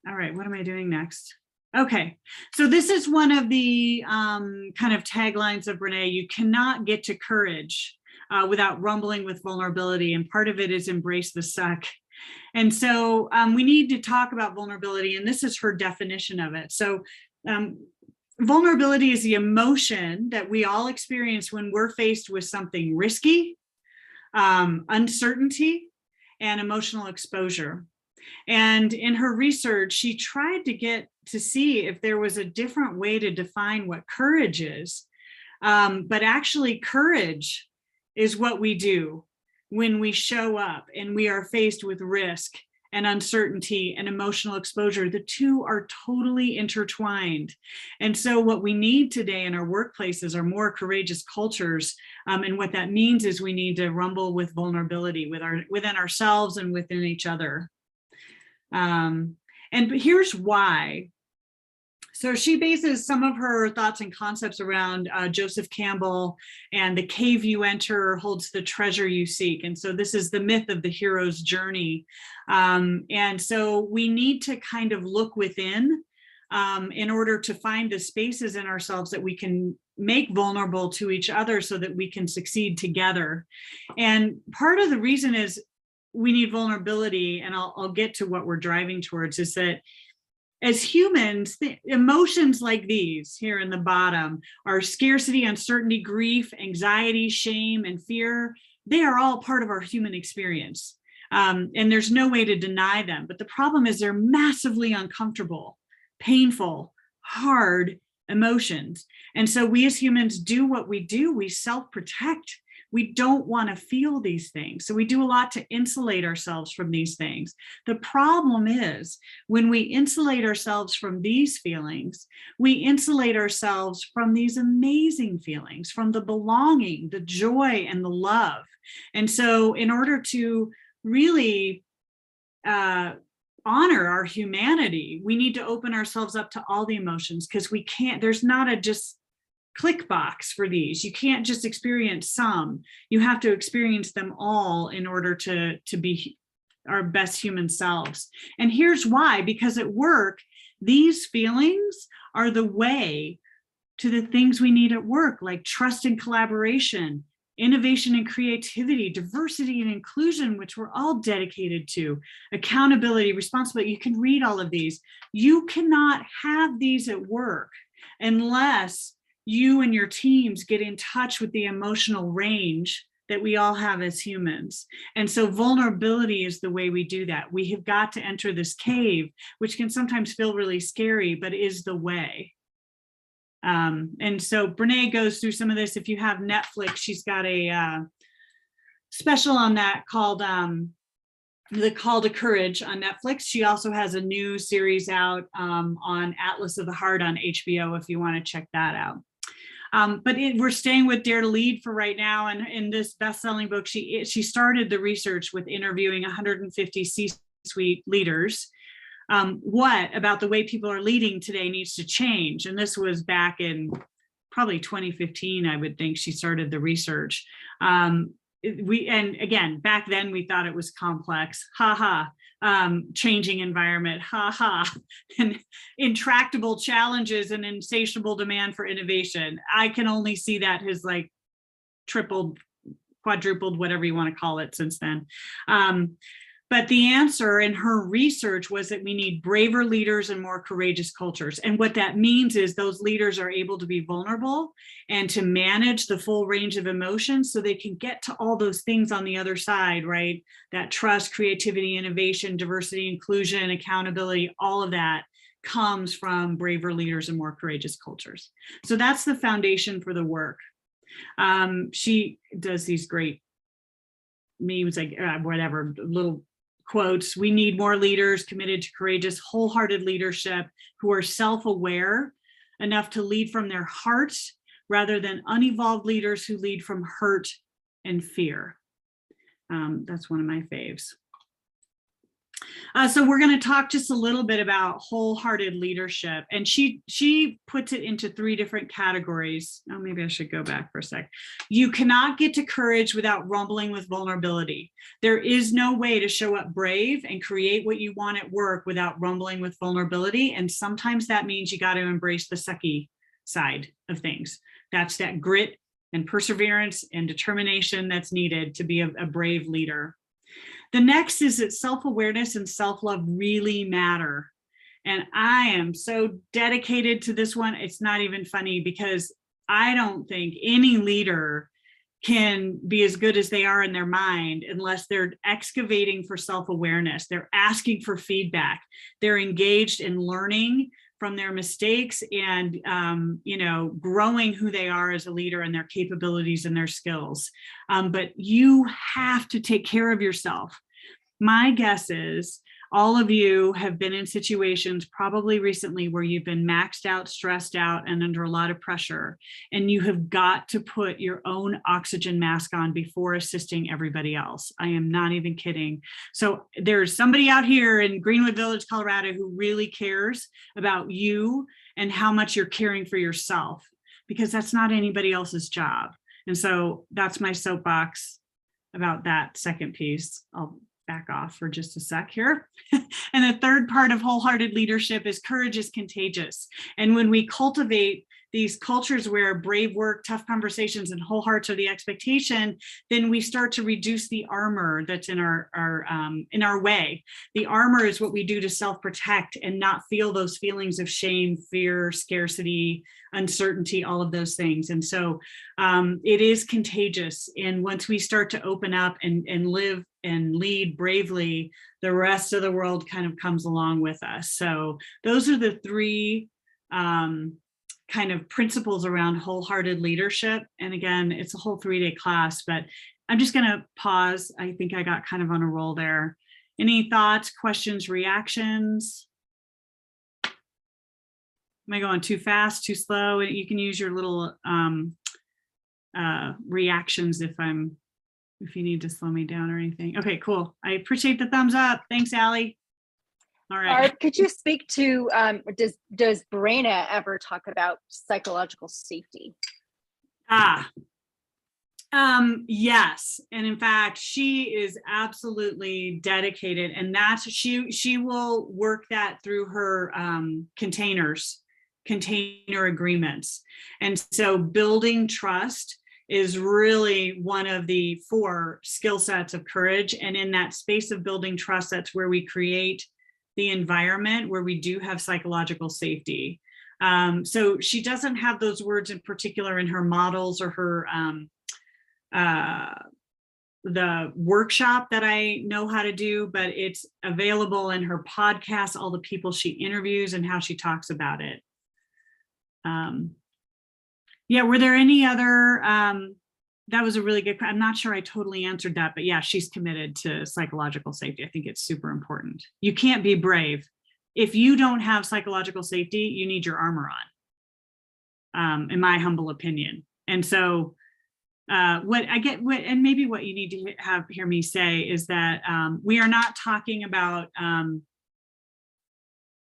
right, what am I doing next? Okay, so this is one of the kind of taglines of Brené. You cannot get to courage without rumbling with vulnerability. And part of it is embrace the suck. And so we need to talk about vulnerability, and this is her definition of it. So vulnerability is the emotion that we all experience when we're faced with something risky, uncertainty, and emotional exposure. And in her research, she tried to get to see if there was a different way to define what courage is. But actually, courage is what we do when we show up and we are faced with risk and uncertainty and emotional exposure. The two are totally intertwined. And so what we need today in our workplaces are more courageous cultures. And what that means is we need to rumble with vulnerability within ourselves and within each other. And here's why. So she bases some of her thoughts and concepts around Joseph Campbell and the cave you enter holds the treasure you seek. And so this is the myth of the hero's journey. And so we need to kind of look within in order to find the spaces in ourselves that we can make vulnerable to each other so that we can succeed together. And part of the reason is we need vulnerability, and I'll get to what we're driving towards, is that as humans, emotions like these here in the bottom are scarcity, uncertainty, grief, anxiety, shame, and fear. They are all part of our human experience. And there's no way to deny them. But the problem is they're massively uncomfortable, painful, hard emotions. And so we as humans do what we do. We self-protect. We don't want to feel these things. So we do a lot to insulate ourselves from these things. The problem is when we insulate ourselves from these feelings, we insulate ourselves from these amazing feelings, from the belonging, the joy, and the love. And so in order to really honor our humanity, we need to open ourselves up to all the emotions, because we can't, there's not a just click box for these. You can't just experience some. You have to experience them all in order to be our best human selves. And here's why: because at work, these feelings are the way to the things we need at work, like trust and collaboration, innovation and creativity, diversity and inclusion, which we're all dedicated to, accountability, responsibility. You can read all of these. You cannot have these at work unless you and your teams get in touch with the emotional range that we all have as humans. And so vulnerability is the way we do that. We have got to enter this cave, which can sometimes feel really scary, but is the way. And so Brené goes through some of this. If you have Netflix, she's got a special on that called The Call to Courage on Netflix. She also has a new series out on Atlas of the Heart on HBO, if you want to check that out. But we're staying with Dare to Lead for right now. And in this best-selling book, she started the research with interviewing 150 C-suite leaders. What about the way people are leading today needs to change? And this was back in probably 2015, I would think she started the research. And again, back then we thought it was complex, changing environment, and intractable challenges and insatiable demand for innovation. I can only see that has like tripled, quadrupled, whatever you want to call it since then. But the answer in her research was that we need braver leaders and more courageous cultures. And what that means is those leaders are able to be vulnerable and to manage the full range of emotions so they can get to all those things on the other side, right? That trust, creativity, innovation, diversity, inclusion, accountability, all of that comes from braver leaders and more courageous cultures. So that's the foundation for the work. She does these great memes, like whatever, little quotes. We need more leaders committed to courageous, wholehearted leadership who are self-aware enough to lead from their hearts rather than unevolved leaders who lead from hurt and fear. That's one of my faves. So we're going to talk just a little bit about wholehearted leadership. And she puts it into 3 different categories. Oh, maybe I should go back for a sec. You cannot get to courage without rumbling with vulnerability. There is no way to show up brave and create what you want at work without rumbling with vulnerability. And sometimes that means you got to embrace the sucky side of things. That's that grit and perseverance and determination that's needed to be a brave leader. The next is that self-awareness and self-love really matter. And I am so dedicated to this one. It's not even funny, because I don't think any leader can be as good as they are in their mind unless they're excavating for self-awareness. They're asking for feedback. They're engaged in learning from their mistakes and growing who they are as a leader and their capabilities and their skills. But you have to take care of yourself. My guess is all of you have been in situations probably recently where you've been maxed out, stressed out, and under a lot of pressure, and you have got to put your own oxygen mask on before assisting everybody else. I am not even kidding. So there's somebody out here in Greenwood Village, Colorado, who really cares about you and how much you're caring for yourself, because that's not anybody else's job. And so that's my soapbox about that second piece. I'll back off for just a sec here. And the third part of wholehearted leadership is courage is contagious. And when we cultivate these cultures where brave work, tough conversations, and whole hearts are the expectation, then we start to reduce the armor that's in our way. The armor is what we do to self-protect and not feel those feelings of shame, fear, scarcity, uncertainty, all of those things. And so it is contagious. And once we start to open up and live and lead bravely, the rest of the world kind of comes along with us. So those are the 3 kind of principles around wholehearted leadership. And again, it's a whole 3-day class, but I'm just going to pause. I think I got kind of on a roll there. Any thoughts, questions, reactions? Am I going too fast, too slow? You can use your little reactions if you need to slow me down or anything. Okay, cool. I appreciate the thumbs up. Thanks, Allie. All right. Barb, could you speak to, does Brené ever talk about psychological safety? Yes. And in fact, she is absolutely dedicated, and that's, she will work that through her container agreements. And so building trust is really one of the 4 skill sets of courage. And in that space of building trust, that's where we create the environment where we do have psychological safety. So she doesn't have those words in particular in her models or her the workshop that I know how to do, but it's available in her podcast, all the people she interviews and how she talks about it. Yeah, were there any other, that was a really good, I'm not sure I totally answered that, but yeah, she's committed to psychological safety. I think it's super important. You can't be brave. If you don't have psychological safety, you need your armor on, in my humble opinion. And so what I get, and maybe what you need to hear me say is that we are not talking about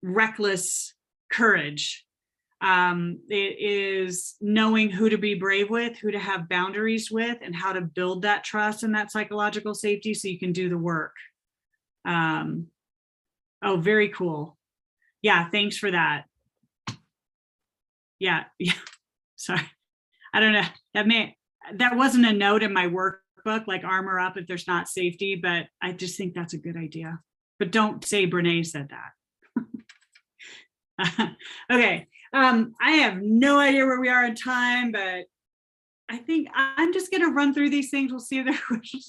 reckless courage. It is knowing who to be brave with, who to have boundaries with, and how to build that trust and that psychological safety so you can do the work. Oh, very cool. Yeah, thanks for that. Yeah. Sorry. I don't know. That wasn't a note in my workbook, like armor up if there's not safety, but I just think that's a good idea. But don't say Brené said that. Okay. I have no idea where we are in time, but I think I'm just going to run through these things. We'll see if there are questions.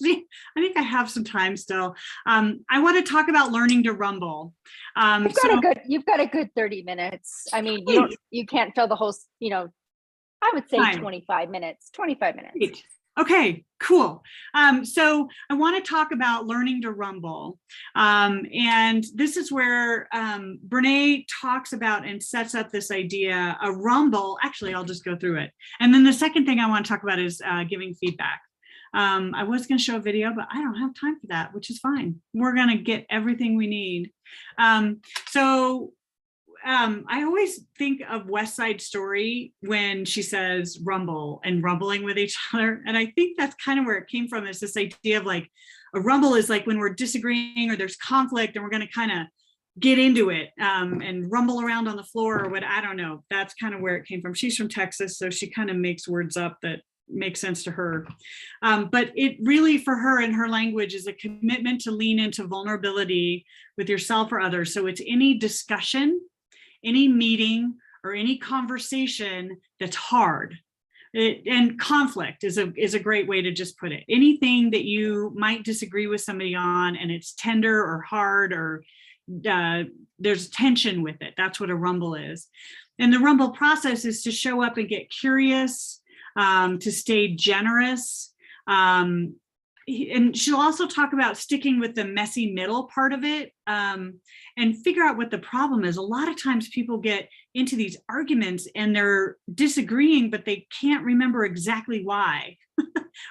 I think I have some time still. I want to talk about learning to rumble. You've got a good 30 minutes. I mean, you can't fill the whole, I would say 25 minutes. Great. Okay, cool. So I want to talk about learning to rumble. And this is where Brené talks about and sets up this idea, a rumble. Actually, I'll just go through it. And then the second thing I want to talk about is giving feedback. I was going to show a video, but I don't have time for that, which is fine. We're going to get everything we need. I always think of West Side Story when she says rumble and rumbling with each other. And I think that's kind of where it came from, is this idea of like a rumble is like when we're disagreeing or there's conflict and we're going to kind of get into it and rumble around on the floor or what, I don't know. That's kind of where it came from. She's from Texas, so she kind of makes words up that make sense to her. But it really, for her in her language, is a commitment to lean into vulnerability with yourself or others. So it's any discussion, any meeting, or any conversation that's hard. And conflict is a great way to just put it. Anything that you might disagree with somebody on and it's tender or hard or there's tension with it. That's what a rumble is. And the rumble process is to show up and get curious, to stay generous. And she'll also talk about sticking with the messy middle part of it and figure out what the problem is. A lot of times people get into these arguments and they're disagreeing, but they can't remember exactly why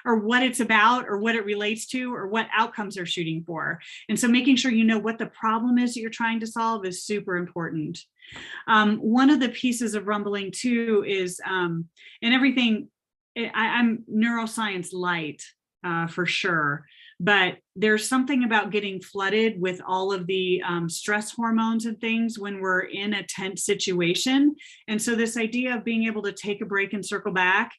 or what it's about or what it relates to or what outcomes they're shooting for. And so making sure you know what the problem is that you're trying to solve is super important. One of the pieces of rumbling too is, and everything, I'm neuroscience light, for sure, but there's something about getting flooded with all of the stress hormones and things when we're in a tense situation. And so this idea of being able to take a break and circle back,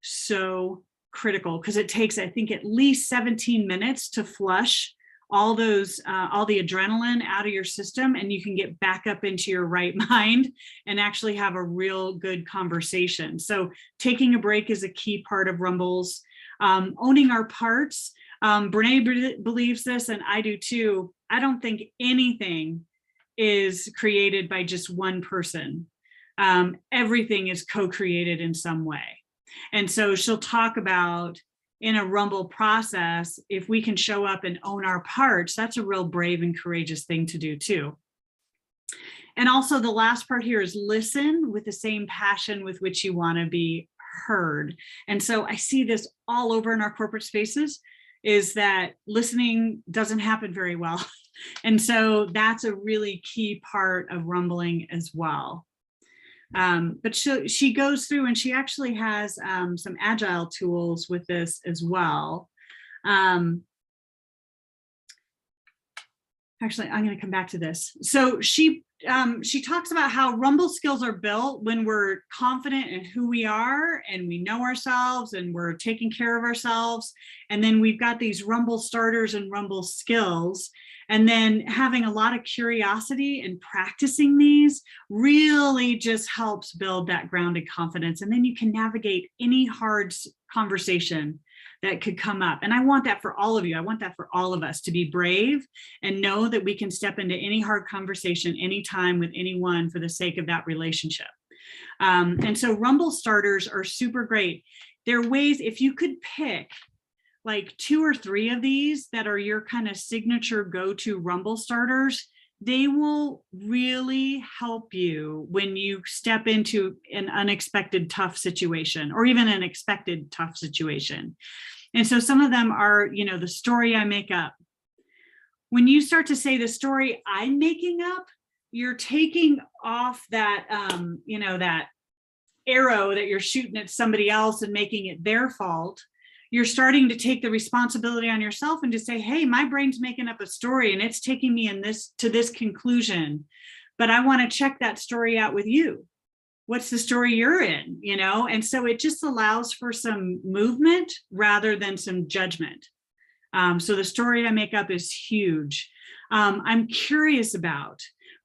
so critical, because it takes, I think, at least 17 minutes to flush all those, all the adrenaline out of your system, and you can get back up into your right mind and actually have a real good conversation. So taking a break is a key part of rumbles. Owning our parts. Brené believes this, and I do too. I don't think anything is created by just one person. everything is co-created in some way. And so she'll talk about in a rumble process, if we can show up and own our parts, that's a real brave and courageous thing to do too. And also the last part here is listen with the same passion with which you want to be heard. And so I see this all over in our corporate spaces, is that listening doesn't happen very well. And so that's a really key part of rumbling as well. But she goes through and she actually has some agile tools with this as well. Actually, I'm going to come back to this. So she talks about how rumble skills are built when we're confident in who we are and we know ourselves and we're taking care of ourselves. And then we've got these rumble starters and rumble skills. And then having a lot of curiosity and practicing these really just helps build that grounded confidence. And then you can navigate any hard conversation that could come up. And I want that for all of you. I want that for all of us, to be brave and know that we can step into any hard conversation anytime with anyone for the sake of that relationship. And so rumble starters are super great. They're ways, if you could pick like 2 or 3 of these that are your kind of signature go-to rumble starters, they will really help you when you step into an unexpected tough situation or even an expected tough situation. And so some of them are, you know, the story I make up. When you start to say the story I'm making up, you're taking off that, you know, that arrow that you're shooting at somebody else and making it their fault. You're starting to take the responsibility on yourself and to say, hey, my brain's making up a story and it's taking me to this conclusion, but I want to check that story out with you. What's the story you're in, you know? And so it just allows for some movement rather than some judgment. So the story I make up is huge. I'm curious about,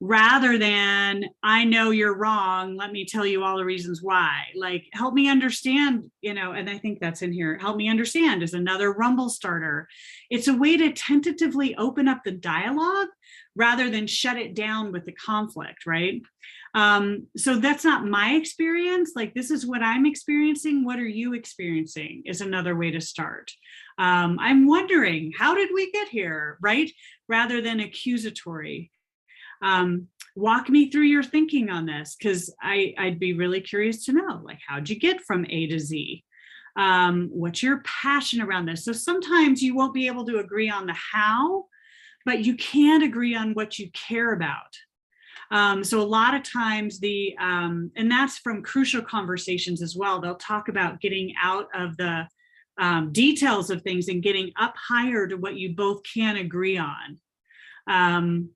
rather than I know you're wrong, let me tell you all the reasons why. Like, help me understand, you know, and I think that's in here. Help me understand is another rumble starter. It's a way to tentatively open up the dialogue rather than shut it down with the conflict, right? So that's not my experience. Like, this is what I'm experiencing. What are you experiencing is another way to start. I'm wondering, how did we get here, right? Rather than accusatory. Walk me through your thinking on this, because I'd be really curious to know, like, how'd you get from A to Z? What's your passion around this? So sometimes you won't be able to agree on the how, but you can agree on what you care about. So a lot of times and that's from crucial conversations as well. They'll talk about getting out of the details of things and getting up higher to what you both can agree on.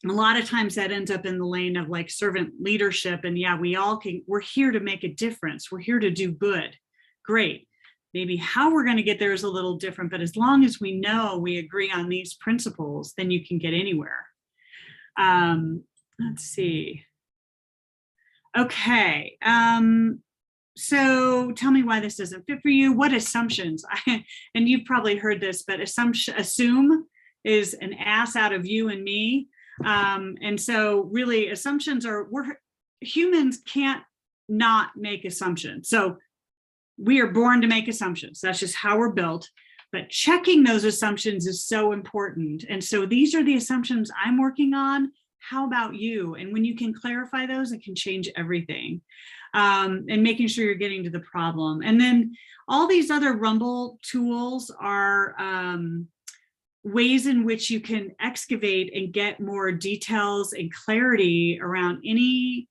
A lot of times that ends up in the lane of like servant leadership. And yeah, we're here to make a difference. We're here to do good. Great. Maybe how we're going to get there is a little different, but as long as we know we agree on these principles, then you can get anywhere. Let's see. Okay. So tell me why this doesn't fit for you. What assumptions? And you've probably heard this, but assume is an ass out of you and me. And so really assumptions humans can't not make assumptions. So we are born to make assumptions. That's just how we're built. But checking those assumptions is so important. And so these are the assumptions I'm working on. How about you? And when you can clarify those, it can change everything. And making sure you're getting to the problem. And then all these other rumble tools are ways in which you can excavate and get more details and clarity around any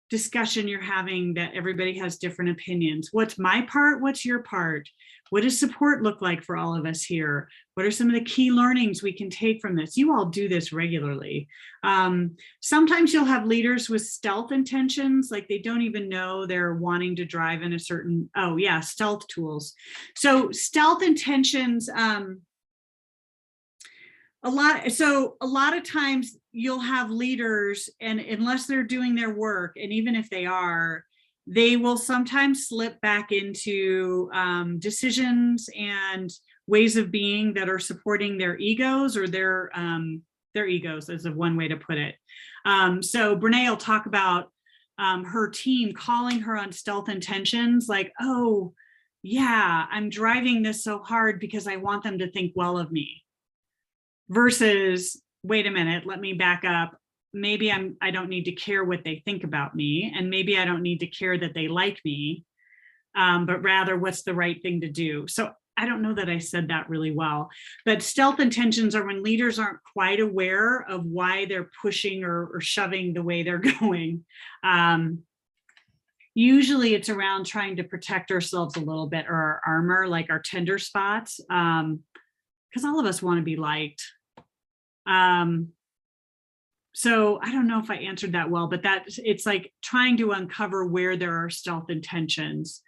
discussion you're having that everybody has different opinions. What's my part? What's your part? What does support look like for all of us here? What are some of the key learnings we can take from this? You all do this regularly. Sometimes you'll have leaders with stealth intentions, like they don't even know they're wanting to drive in a certain, stealth tools. So stealth intentions, a lot of times you'll have leaders, and unless they're doing their work, and even if they are, they will sometimes slip back into decisions and ways of being that are supporting their egos, or their egos is one way to put it. So Brené will talk about her team calling her on stealth intentions, like, oh, yeah, I'm driving this so hard because I want them to think well of me. Versus, wait a minute, let me back up. Maybe I don't need to care what they think about me, and maybe I don't need to care that they like me, but rather what's the right thing to do. So I don't know that I said that really well, but stealth intentions are when leaders aren't quite aware of why they're pushing or shoving the way they're going. Usually it's around trying to protect ourselves a little bit, or our armor, like our tender spots, because all of us want to be liked. So I don't know if I answered that well, but it's like trying to uncover where there are stealth intentions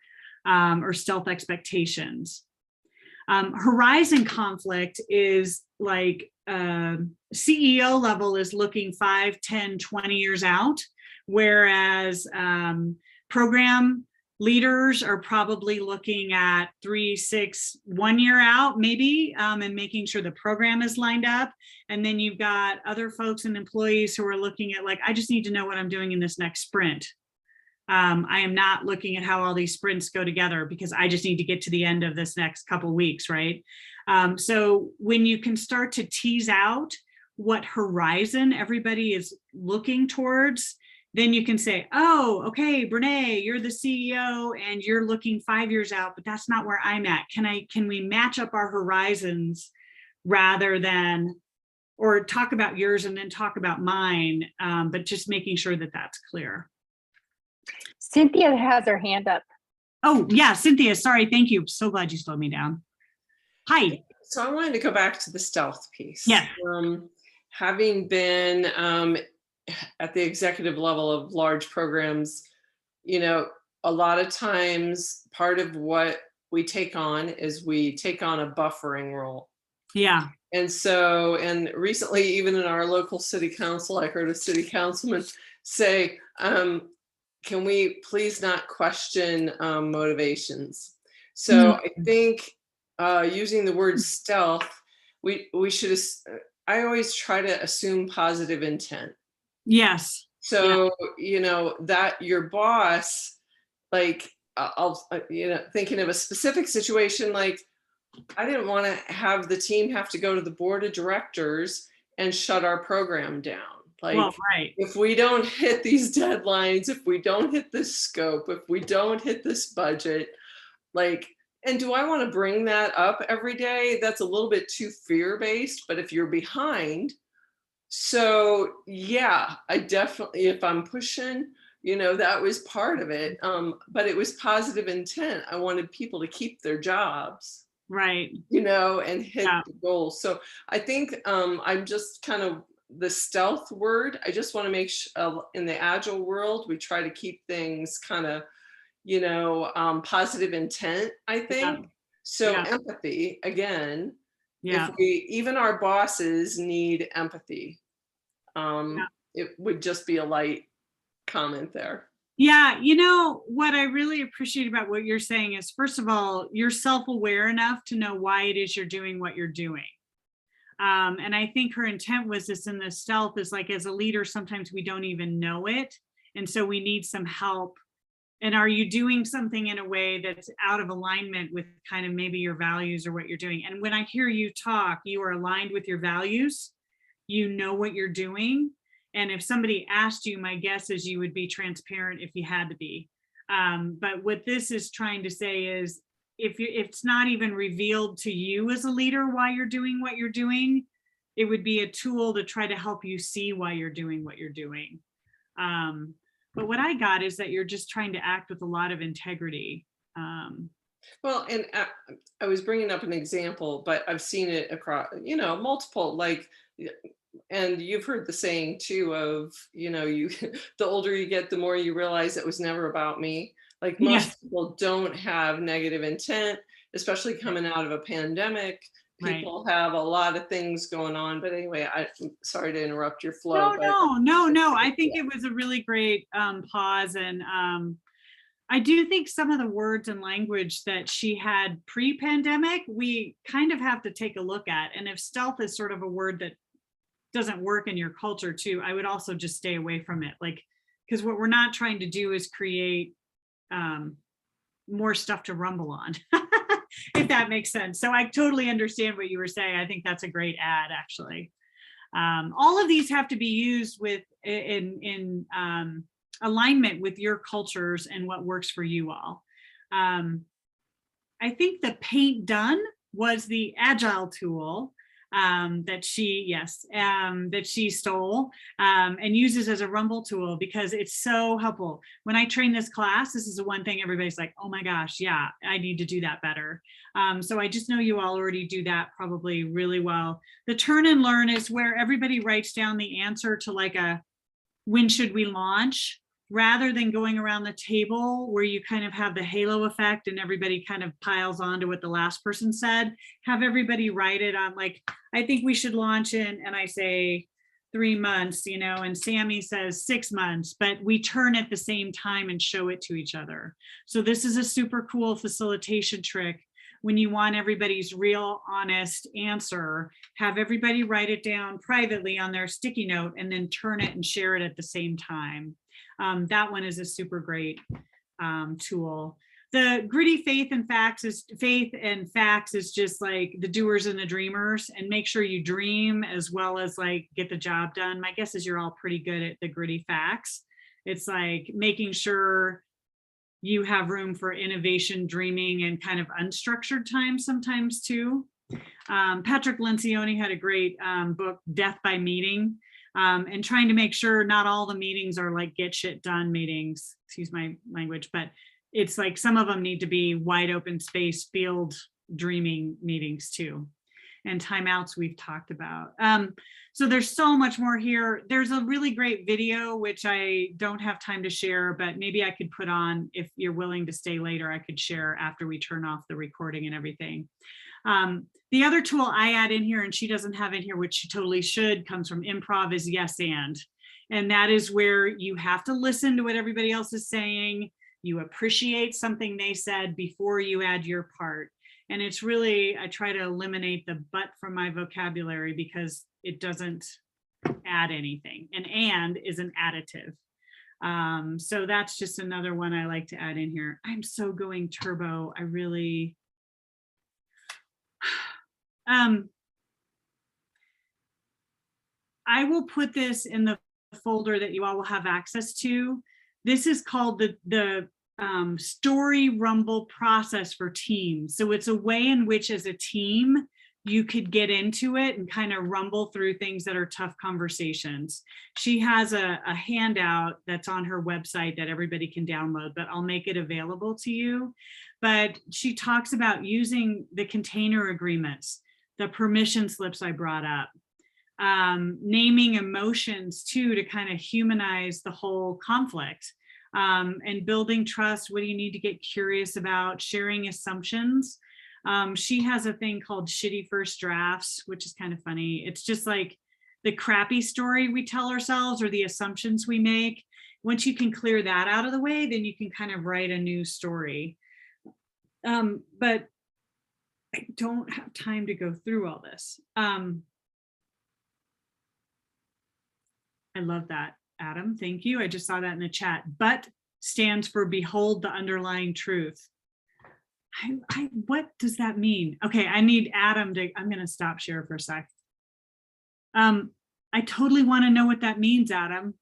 or stealth expectations. Horizon conflict is like CEO level is looking 5, 10, 20 years out, whereas program leaders are probably looking at 3, 6, 1 year out, maybe, and making sure the program is lined up. And then you've got other folks and employees who are looking at like, I just need to know what I'm doing in this next sprint. I am not looking at how all these sprints go together because I just need to get to the end of this next couple weeks, right? So when you can start to tease out what horizon everybody is looking towards, then you can say, oh, okay, Brené, you're the CEO and you're looking 5 years out, but that's not where I'm at. Can we match up our horizons rather than, or talk about yours and then talk about mine, but just making sure that that's clear. Cynthia has her hand up. Oh yeah, Cynthia, sorry, thank you. So glad you slowed me down. Hi. So I wanted to go back to the stealth piece. Yeah. Having been at the executive level of large programs, a lot of times part of what we take on is we take on a buffering role. Yeah. And so, and recently, even in our local city council, I heard a city councilman say, can we please not question motivations? So I think using the word stealth, we should, I always try to assume positive intent. Yes. So, that your boss, like, thinking of a specific situation, like, I didn't want to have the team have to go to the board of directors and shut our program down. Like, well, right. If we don't hit these deadlines, if we don't hit this scope, if we don't hit this budget, like, and do I want to bring that up every day? That's a little bit too fear-based, but if you're behind, so yeah, I definitely, if I'm pushing, that was part of it. But it was positive intent. I wanted people to keep their jobs. Right. And hit the goals. So I think I'm just kind of the stealth word. I just want to make sure in the Agile world, we try to keep things kind of, positive intent, I think. Yeah. So empathy, again, if even our bosses need empathy, it would just be a light comment there. Yeah, what I really appreciate about what you're saying is, first of all, you're self-aware enough to know why it is you're doing what you're doing. And I think her intent was this in the stealth is like, as a leader, sometimes we don't even know it. And so we need some help. And are you doing something in a way that's out of alignment with kind of maybe your values or what you're doing? And when I hear you talk, you are aligned with your values, you know what you're doing. And if somebody asked you, my guess is you would be transparent if you had to be. But what this is trying to say is, if it's not even revealed to you as a leader why you're doing what you're doing, it would be a tool to try to help you see why you're doing what you're doing. But what I got is that you're just trying to act with a lot of integrity. Well, and I was bringing up an example, but I've seen it across, multiple, like, and you've heard the saying too of, the older you get, the more you realize it was never about me. Like most people don't have negative intent, especially coming out of a pandemic. People have a lot of things going on. But anyway, I'm sorry to interrupt your flow. No. I think it was a really great pause. And I do think some of the words and language that she had pre-pandemic, we kind of have to take a look at. And if stealth is sort of a word that doesn't work in your culture too, I would also just stay away from it. Like, because what we're not trying to do is create more stuff to rumble on, if that makes sense. So I totally understand what you were saying. I think that's a great ad, actually. All of these have to be used with in alignment with your cultures and what works for you all. I think the Paint Done was the Agile tool that she stole and uses as a rumble tool, because it's so helpful. When I train this class, this is the one thing everybody's like, oh my gosh, yeah, I need to do that better. So I just know you all already do that probably really well. The turn and learn is where everybody writes down the answer to like a, when should we launch? Rather than going around the table where you kind of have the halo effect and everybody kind of piles on to what the last person said, have everybody write it on, like, I think we should launch in, and I say 3 months, you know, and Sammy says 6 months, but we turn at the same time and show it to each other. So this is a super cool facilitation trick. When you want everybody's real, honest answer, have everybody write it down privately on their sticky note and then turn it and share it at the same time. That one is a super great tool. The gritty faith and facts is just like the doers and the dreamers, and make sure you dream as well as like get the job done. My guess is you're all pretty good at the gritty facts. It's like making sure you have room for innovation, dreaming, and kind of unstructured time sometimes too. Patrick Lencioni had a great book, Death by Meeting, and trying to make sure not all the meetings are like get shit done meetings, excuse my language, but it's like some of them need to be wide open space, field dreaming meetings too. And timeouts we've talked about. So there's so much more here. There's a really great video, which I don't have time to share, but maybe I could put on, if you're willing to stay later, I could share after we turn off the recording and everything. The other tool I add in here, and she doesn't have in here, which she totally should, comes from improv, is yes and that is where you have to listen to what everybody else is saying. You appreciate something they said before you add your part. And it's really, I try to eliminate the but from my vocabulary because it doesn't add anything. And is an additive. So that's just another one I like to add in here. I'm so going turbo. I really, I will put this in the folder that you all will have access to. This is called the story rumble process for teams. So it's a way in which as a team, you could get into it and kind of rumble through things that are tough conversations. She has a handout that's on her website that everybody can download, but I'll make it available to you. But she talks about using the container agreements, the permission slips I brought up, naming emotions too, to kind of humanize the whole conflict. And building trust. What do you need to get curious about? Sharing assumptions. She has a thing called shitty first drafts, which is kind of funny. It's just like the crappy story we tell ourselves or the assumptions we make. Once you can clear that out of the way, then you can kind of write a new story. But I don't have time to go through all this. I love that. Adam, thank you. I just saw that in the chat. But stands for behold the underlying truth. What does that mean? Okay, I need Adam to, I'm gonna stop share for a sec. I totally wanna know what that means, Adam.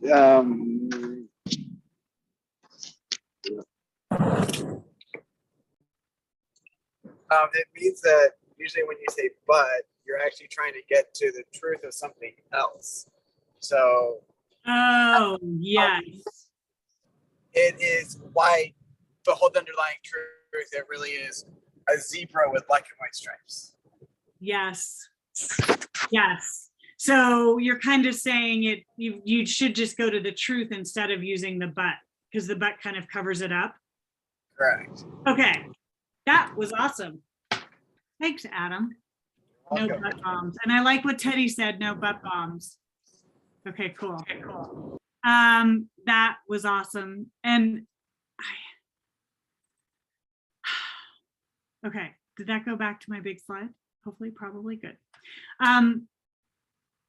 It means that usually when you say but, you're actually trying to get to the truth of something else. So, oh, yes. It is why the whole underlying truth, it really is a zebra with black and white stripes. Yes. Yes. So you're kind of saying it, you should just go to the truth instead of using the but, because the but kind of covers it up. Correct. Okay. That was awesome. Thanks, Adam. No Welcome. butt bombs. And I like what Teddy said, no butt bombs. Okay, cool. Okay, cool. That was awesome. And okay, did that go back to my big slide? Hopefully, probably good.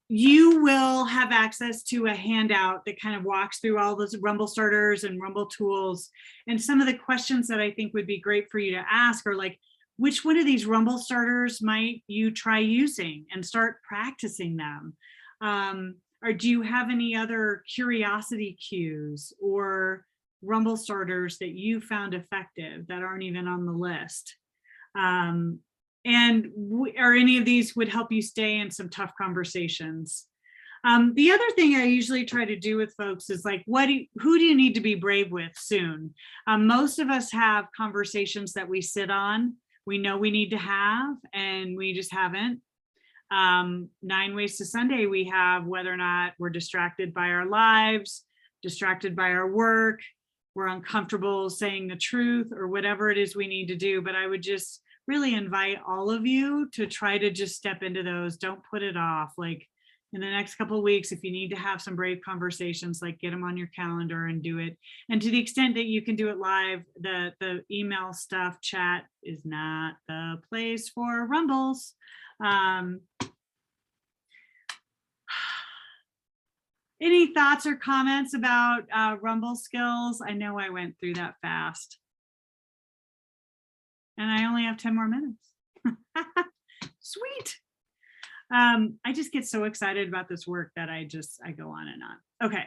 you will have access to a handout that kind of walks through all those Rumble starters and Rumble tools. And some of the questions that I think would be great for you to ask are like, which one of these Rumble starters might you try using and start practicing them? Or do you have any other curiosity cues or Rumble starters that you found effective that aren't even on the list? And or any of these would help you stay in some tough conversations. The other thing I usually try to do with folks is like, who do you need to be brave with soon? Most of us have conversations that we sit on, we know we need to have, and we just haven't. 9 ways to Sunday, we have whether or not we're distracted by our lives, distracted by our work, we're uncomfortable saying the truth, or whatever it is we need to do. But I would just really invite all of you to try to just step into those. Don't put it off. Like in the next couple of weeks, if you need to have some brave conversations, like get them on your calendar and do it. And to the extent that you can do it live, the email stuff, chat is not the place for Rumbles. Any thoughts or comments about Rumble skills? I know I went through that fast. And I only have 10 more minutes. Sweet. I just get so excited about this work that I go on and on. Okay.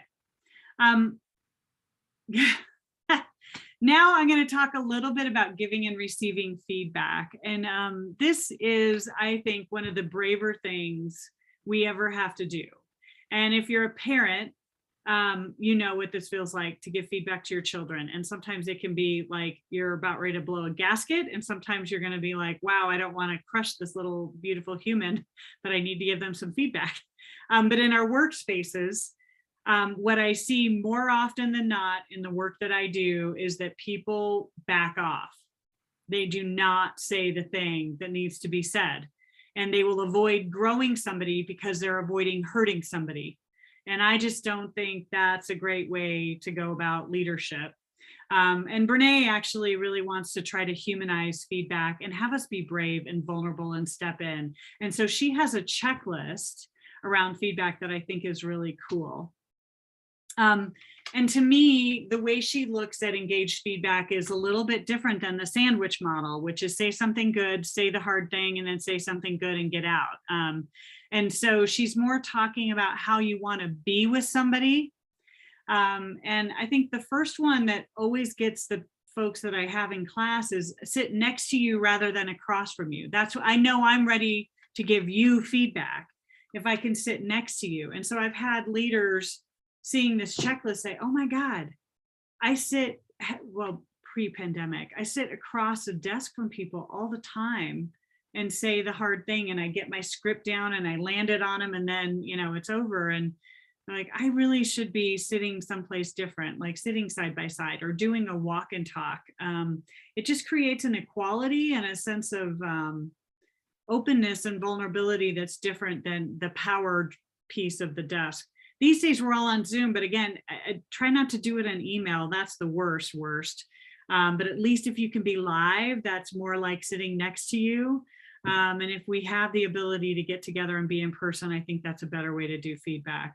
Now I'm going to talk a little bit about giving and receiving feedback. And this is, I think, one of the braver things we ever have to do. And if you're a parent, you know what this feels like to give feedback to your children. And sometimes it can be like you're about ready to blow a gasket. And sometimes you're going to be like, wow, I don't want to crush this little beautiful human, but I need to give them some feedback. But in our workspaces, what I see more often than not in the work that I do is that people back off. They do not say the thing that needs to be said. And they will avoid growing somebody because they're avoiding hurting somebody. And I just don't think that's a great way to go about leadership. And Brené actually really wants to try to humanize feedback and have us be brave and vulnerable and step in. And so she has a checklist around feedback that I think is really cool. And to me, the way she looks at engaged feedback is a little bit different than the sandwich model, which is say something good, say the hard thing, and then say something good and get out. And so she's more talking about how you want to be with somebody. And I think the first one that always gets the folks that I have in class is sit next to you rather than across from you. That's what I know. I'm ready to give you feedback if I can sit next to you. And so I've had leaders seeing this checklist say, oh my God, I sit, well, pre-pandemic, I sit across a desk from people all the time and say the hard thing, and I get my script down and I land it on them, and then, you know, it's over. And like, I really should be sitting someplace different, like sitting side by side or doing a walk and talk. It just creates an equality and a sense of openness and vulnerability that's different than the powered piece of the desk. These days we're all on Zoom, but again, I try not to do it on email. That's the worst. But at least if you can be live, that's more like sitting next to you. And if we have the ability to get together and be in person, I think that's a better way to do feedback.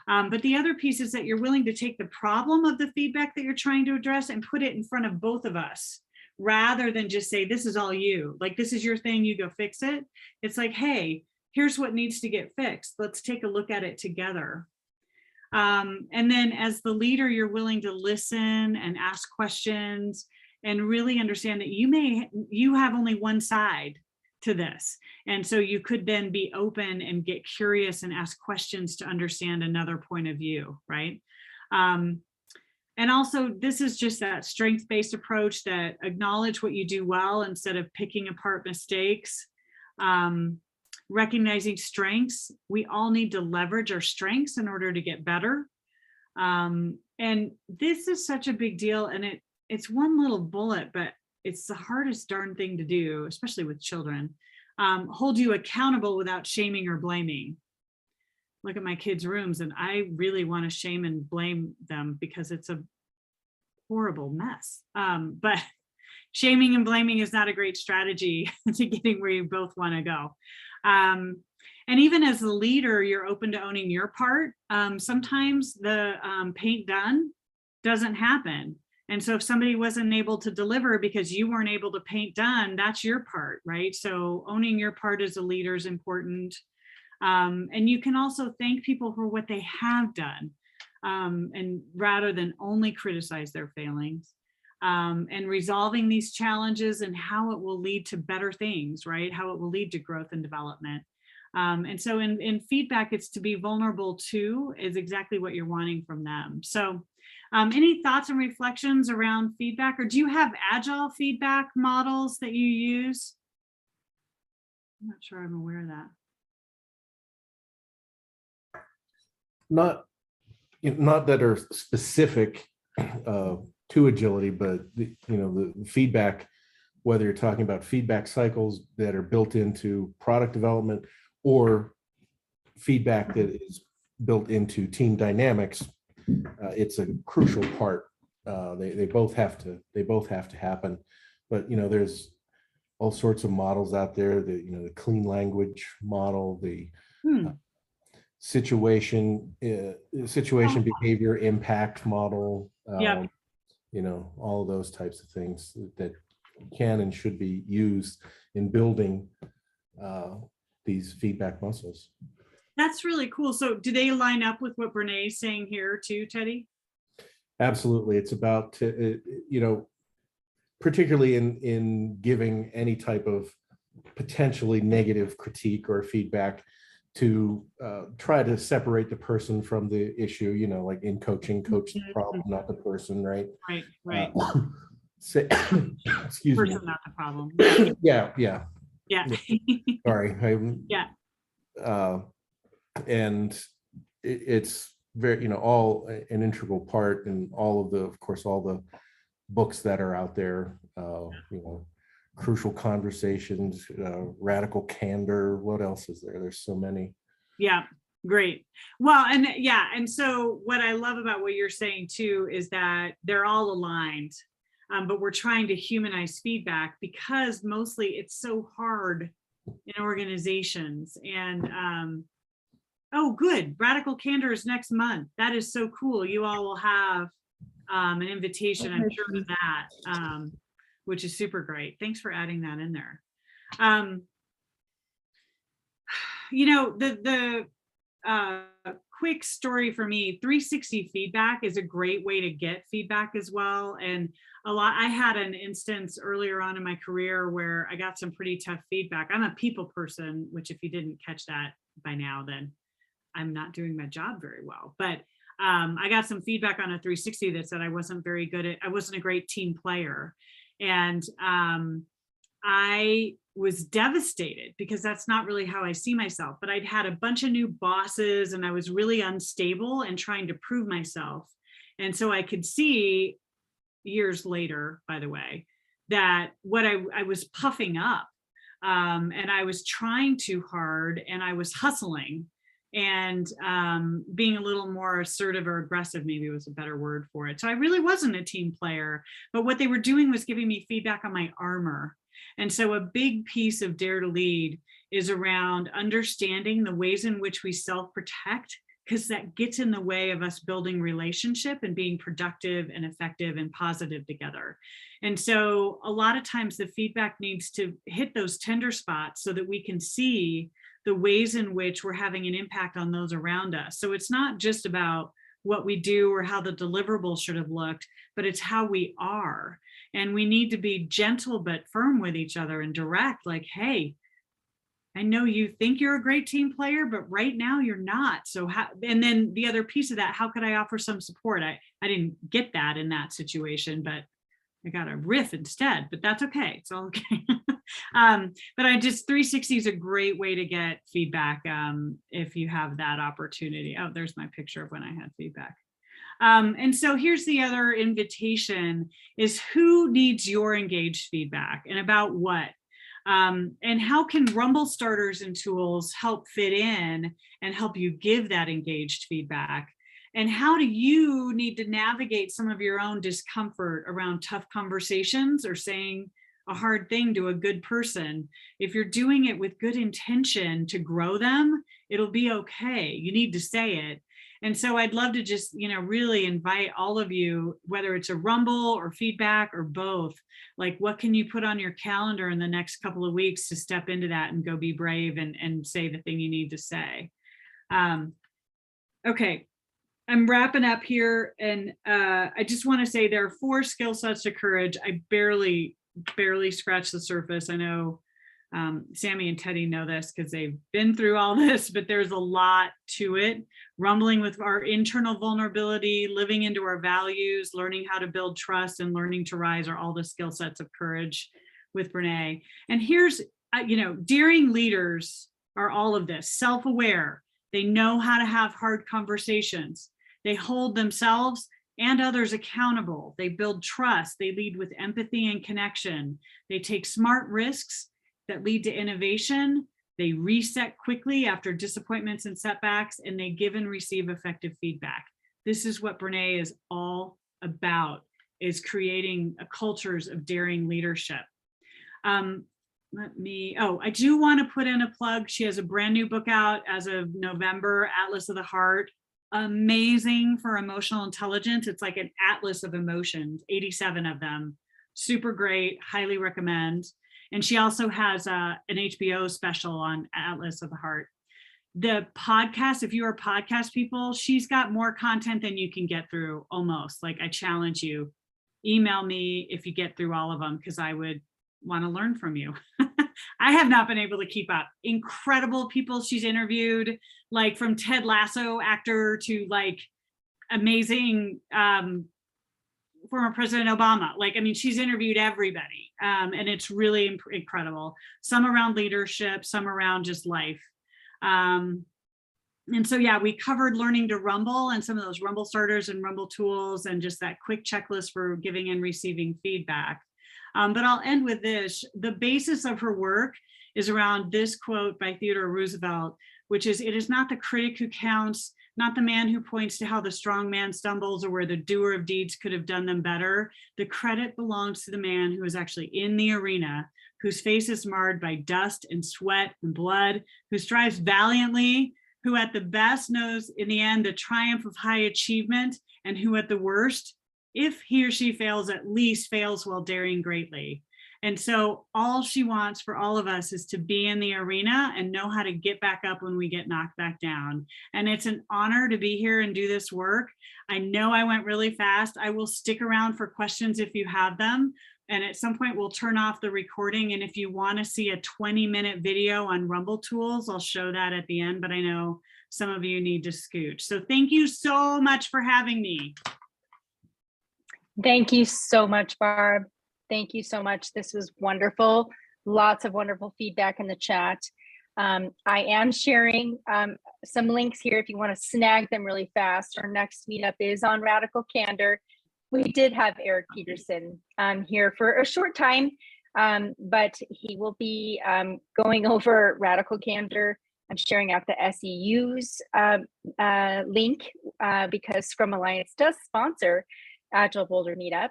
But the other piece is that you're willing to take the problem of the feedback that you're trying to address and put it in front of both of us, rather than just say, this is all you, like, this is your thing, you go fix it. It's like, hey, here's what needs to get fixed. Let's take a look at it together. And then as the leader, you're willing to listen and ask questions and really understand that you have only one side to this. And so you could then be open and get curious and ask questions to understand another point of view, right? And also, this is just that strength-based approach that acknowledge what you do well instead of picking apart mistakes. Recognizing strengths. We all need to leverage our strengths in order to get better. And this is such a big deal. And it's one little bullet, but it's the hardest darn thing to do, especially with children. Hold you accountable without shaming or blaming. Look at my kids' rooms, and I really want to shame and blame them because it's a horrible mess. But shaming and blaming is not a great strategy to getting where you both want to go. And even as a leader, you're open to owning your part. Sometimes the paint done doesn't happen. And so if somebody wasn't able to deliver because you weren't able to paint done, that's your part, right? So owning your part as a leader is important. And you can also thank people for what they have done, and rather than only criticize their failings, and resolving these challenges and how it will lead to better things, right? How it will lead to growth and development. And so in feedback, it's to be vulnerable too, is exactly what you're wanting from them. So any thoughts and reflections around feedback, or do you have Agile feedback models that you use? I'm not sure I'm aware of that. Not that are specific to agility, but the feedback, whether you're talking about feedback cycles that are built into product development or feedback that is built into team dynamics, it's a crucial part. They both have to happen. But there's all sorts of models out there. The clean language model, the situation behavior impact model. All of those types of things that can and should be used in building these feedback muscles. That's really cool. So do they line up with what Brené is saying here too, Teddy? Absolutely. It's about, particularly in giving any type of potentially negative critique or feedback, to try to separate the person from the issue, like in coaching, coach the problem, not the person, right? Right. Excuse me. Person, not the problem. Yeah. Sorry. And it's very, all an integral part in all of the books that are out there, Crucial Conversations, Radical Candor. What else is there? There's so many. Yeah, great. Well, and so what I love about what you're saying too is that they're all aligned, but we're trying to humanize feedback because mostly it's so hard in organizations. And oh, good. Radical Candor is next month. That is so cool. You all will have an invitation, I'm sure, to that, which is super great. Thanks for adding that in there. The quick story for me, 360 feedback is a great way to get feedback as well. And I had an instance earlier on in my career where I got some pretty tough feedback. I'm a people person, which if you didn't catch that by now, then I'm not doing my job very well. But I got some feedback on a 360 that said I wasn't a great team player. And I was devastated because that's not really how I see myself. But I'd had a bunch of new bosses and I was really unstable and trying to prove myself. And so I could see years later, by the way, that what I was puffing up, and I was trying too hard and I was hustling and being a little more assertive or aggressive, maybe was a better word for it. So I really wasn't a team player, but what they were doing was giving me feedback on my armor. And so a big piece of Dare to Lead is around understanding the ways in which we self-protect, because that gets in the way of us building relationship and being productive and effective and positive together. And so a lot of times the feedback needs to hit those tender spots so that we can see the ways in which we're having an impact on those around us. So it's not just about what we do or how the deliverable should have looked, but it's how we are. And we need to be gentle but firm with each other and direct, like, hey, I know you think you're a great team player, but right now you're not. So how, and then the other piece of that, how could I offer some support? I didn't get that in that situation, but I got a riff instead, but that's okay. It's all okay. But 360 is a great way to get feedback if you have that opportunity. Oh, there's my picture of when I had feedback. And so here's the other invitation is who needs your engaged feedback and about what? And how can Rumble starters and tools help fit in and help you give that engaged feedback? And how do you need to navigate some of your own discomfort around tough conversations or saying a hard thing to a good person. If you're doing it with good intention to grow them, it'll be okay. You need to say it. And so I'd love to just, really invite all of you, whether it's a rumble or feedback or both, like what can you put on your calendar in the next couple of weeks to step into that and go be brave and say the thing you need to say. Okay, I'm wrapping up here, and I just want to say there are 4 skill sets to courage. I barely scratched the surface. I know Sammy and Teddy know this because they've been through all this, but there's a lot to it. Rumbling with our internal vulnerability, living into our values, learning how to build trust, and learning to rise are all the skill sets of courage with Brené. And here's, daring leaders are all of this. Self-aware. They know how to have hard conversations. They hold themselves and others accountable. They build trust. They lead with empathy and connection. They take smart risks that lead to innovation. They reset quickly after disappointments and setbacks, and they give and receive effective feedback. This is what Brené is all about, is creating cultures of daring leadership. I do want to put in a plug. She has a brand new book out as of November, Atlas of the Heart. Amazing for emotional intelligence. It's like an atlas of emotions, 87 of them. Super great, highly recommend. And she also has an HBO special on Atlas of the Heart. The podcast, if you are podcast people, she's got more content than you can get through almost. Like, I challenge you, email me if you get through all of them, because I would want to learn from you. I have not been able to keep up. Incredible people she's interviewed, like from Ted Lasso actor to like amazing former President Obama. She's interviewed everybody, and it's really incredible. Some around leadership, some around just life. And so, yeah, we covered learning to rumble and some of those rumble starters and rumble tools, and just that quick checklist for giving and receiving feedback. But I'll end with this. The basis of her work is around this quote by Theodore Roosevelt, which is, "It is not the critic who counts, not the man who points to how the strong man stumbles or where the doer of deeds could have done them better. The credit belongs to the man who is actually in the arena, whose face is marred by dust and sweat and blood, who strives valiantly, who at the best knows in the end the triumph of high achievement, and who at the worst, if he or she fails, at least fails while daring greatly." And so all she wants for all of us is to be in the arena and know how to get back up when we get knocked back down. And it's an honor to be here and do this work. I know I went really fast. I will stick around for questions if you have them. And at some point we'll turn off the recording. And if you want to see a 20-minute video on Rumble tools, I'll show that at the end, but I know some of you need to scooch. So thank you so much for having me. Thank you so much, Barb. Thank you so much. This was wonderful. Lots of wonderful feedback in the chat. I am sharing some links here if you want to snag them really fast. Our next meetup is on Radical Candor. We did have Eric Peterson here for a short time, but he will be going over Radical Candor. I'm sharing out the SEU's link because Scrum Alliance does sponsor Agile Boulder Meetup,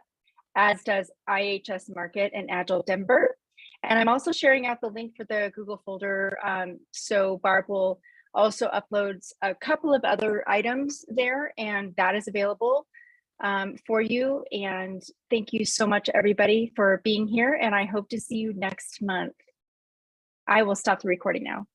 as does IHS Market and Agile Denver. And I'm also sharing out the link for the Google folder. So Barb will also upload a couple of other items there, and that is available for you. And thank you so much, everybody, for being here. And I hope to see you next month. I will stop the recording now.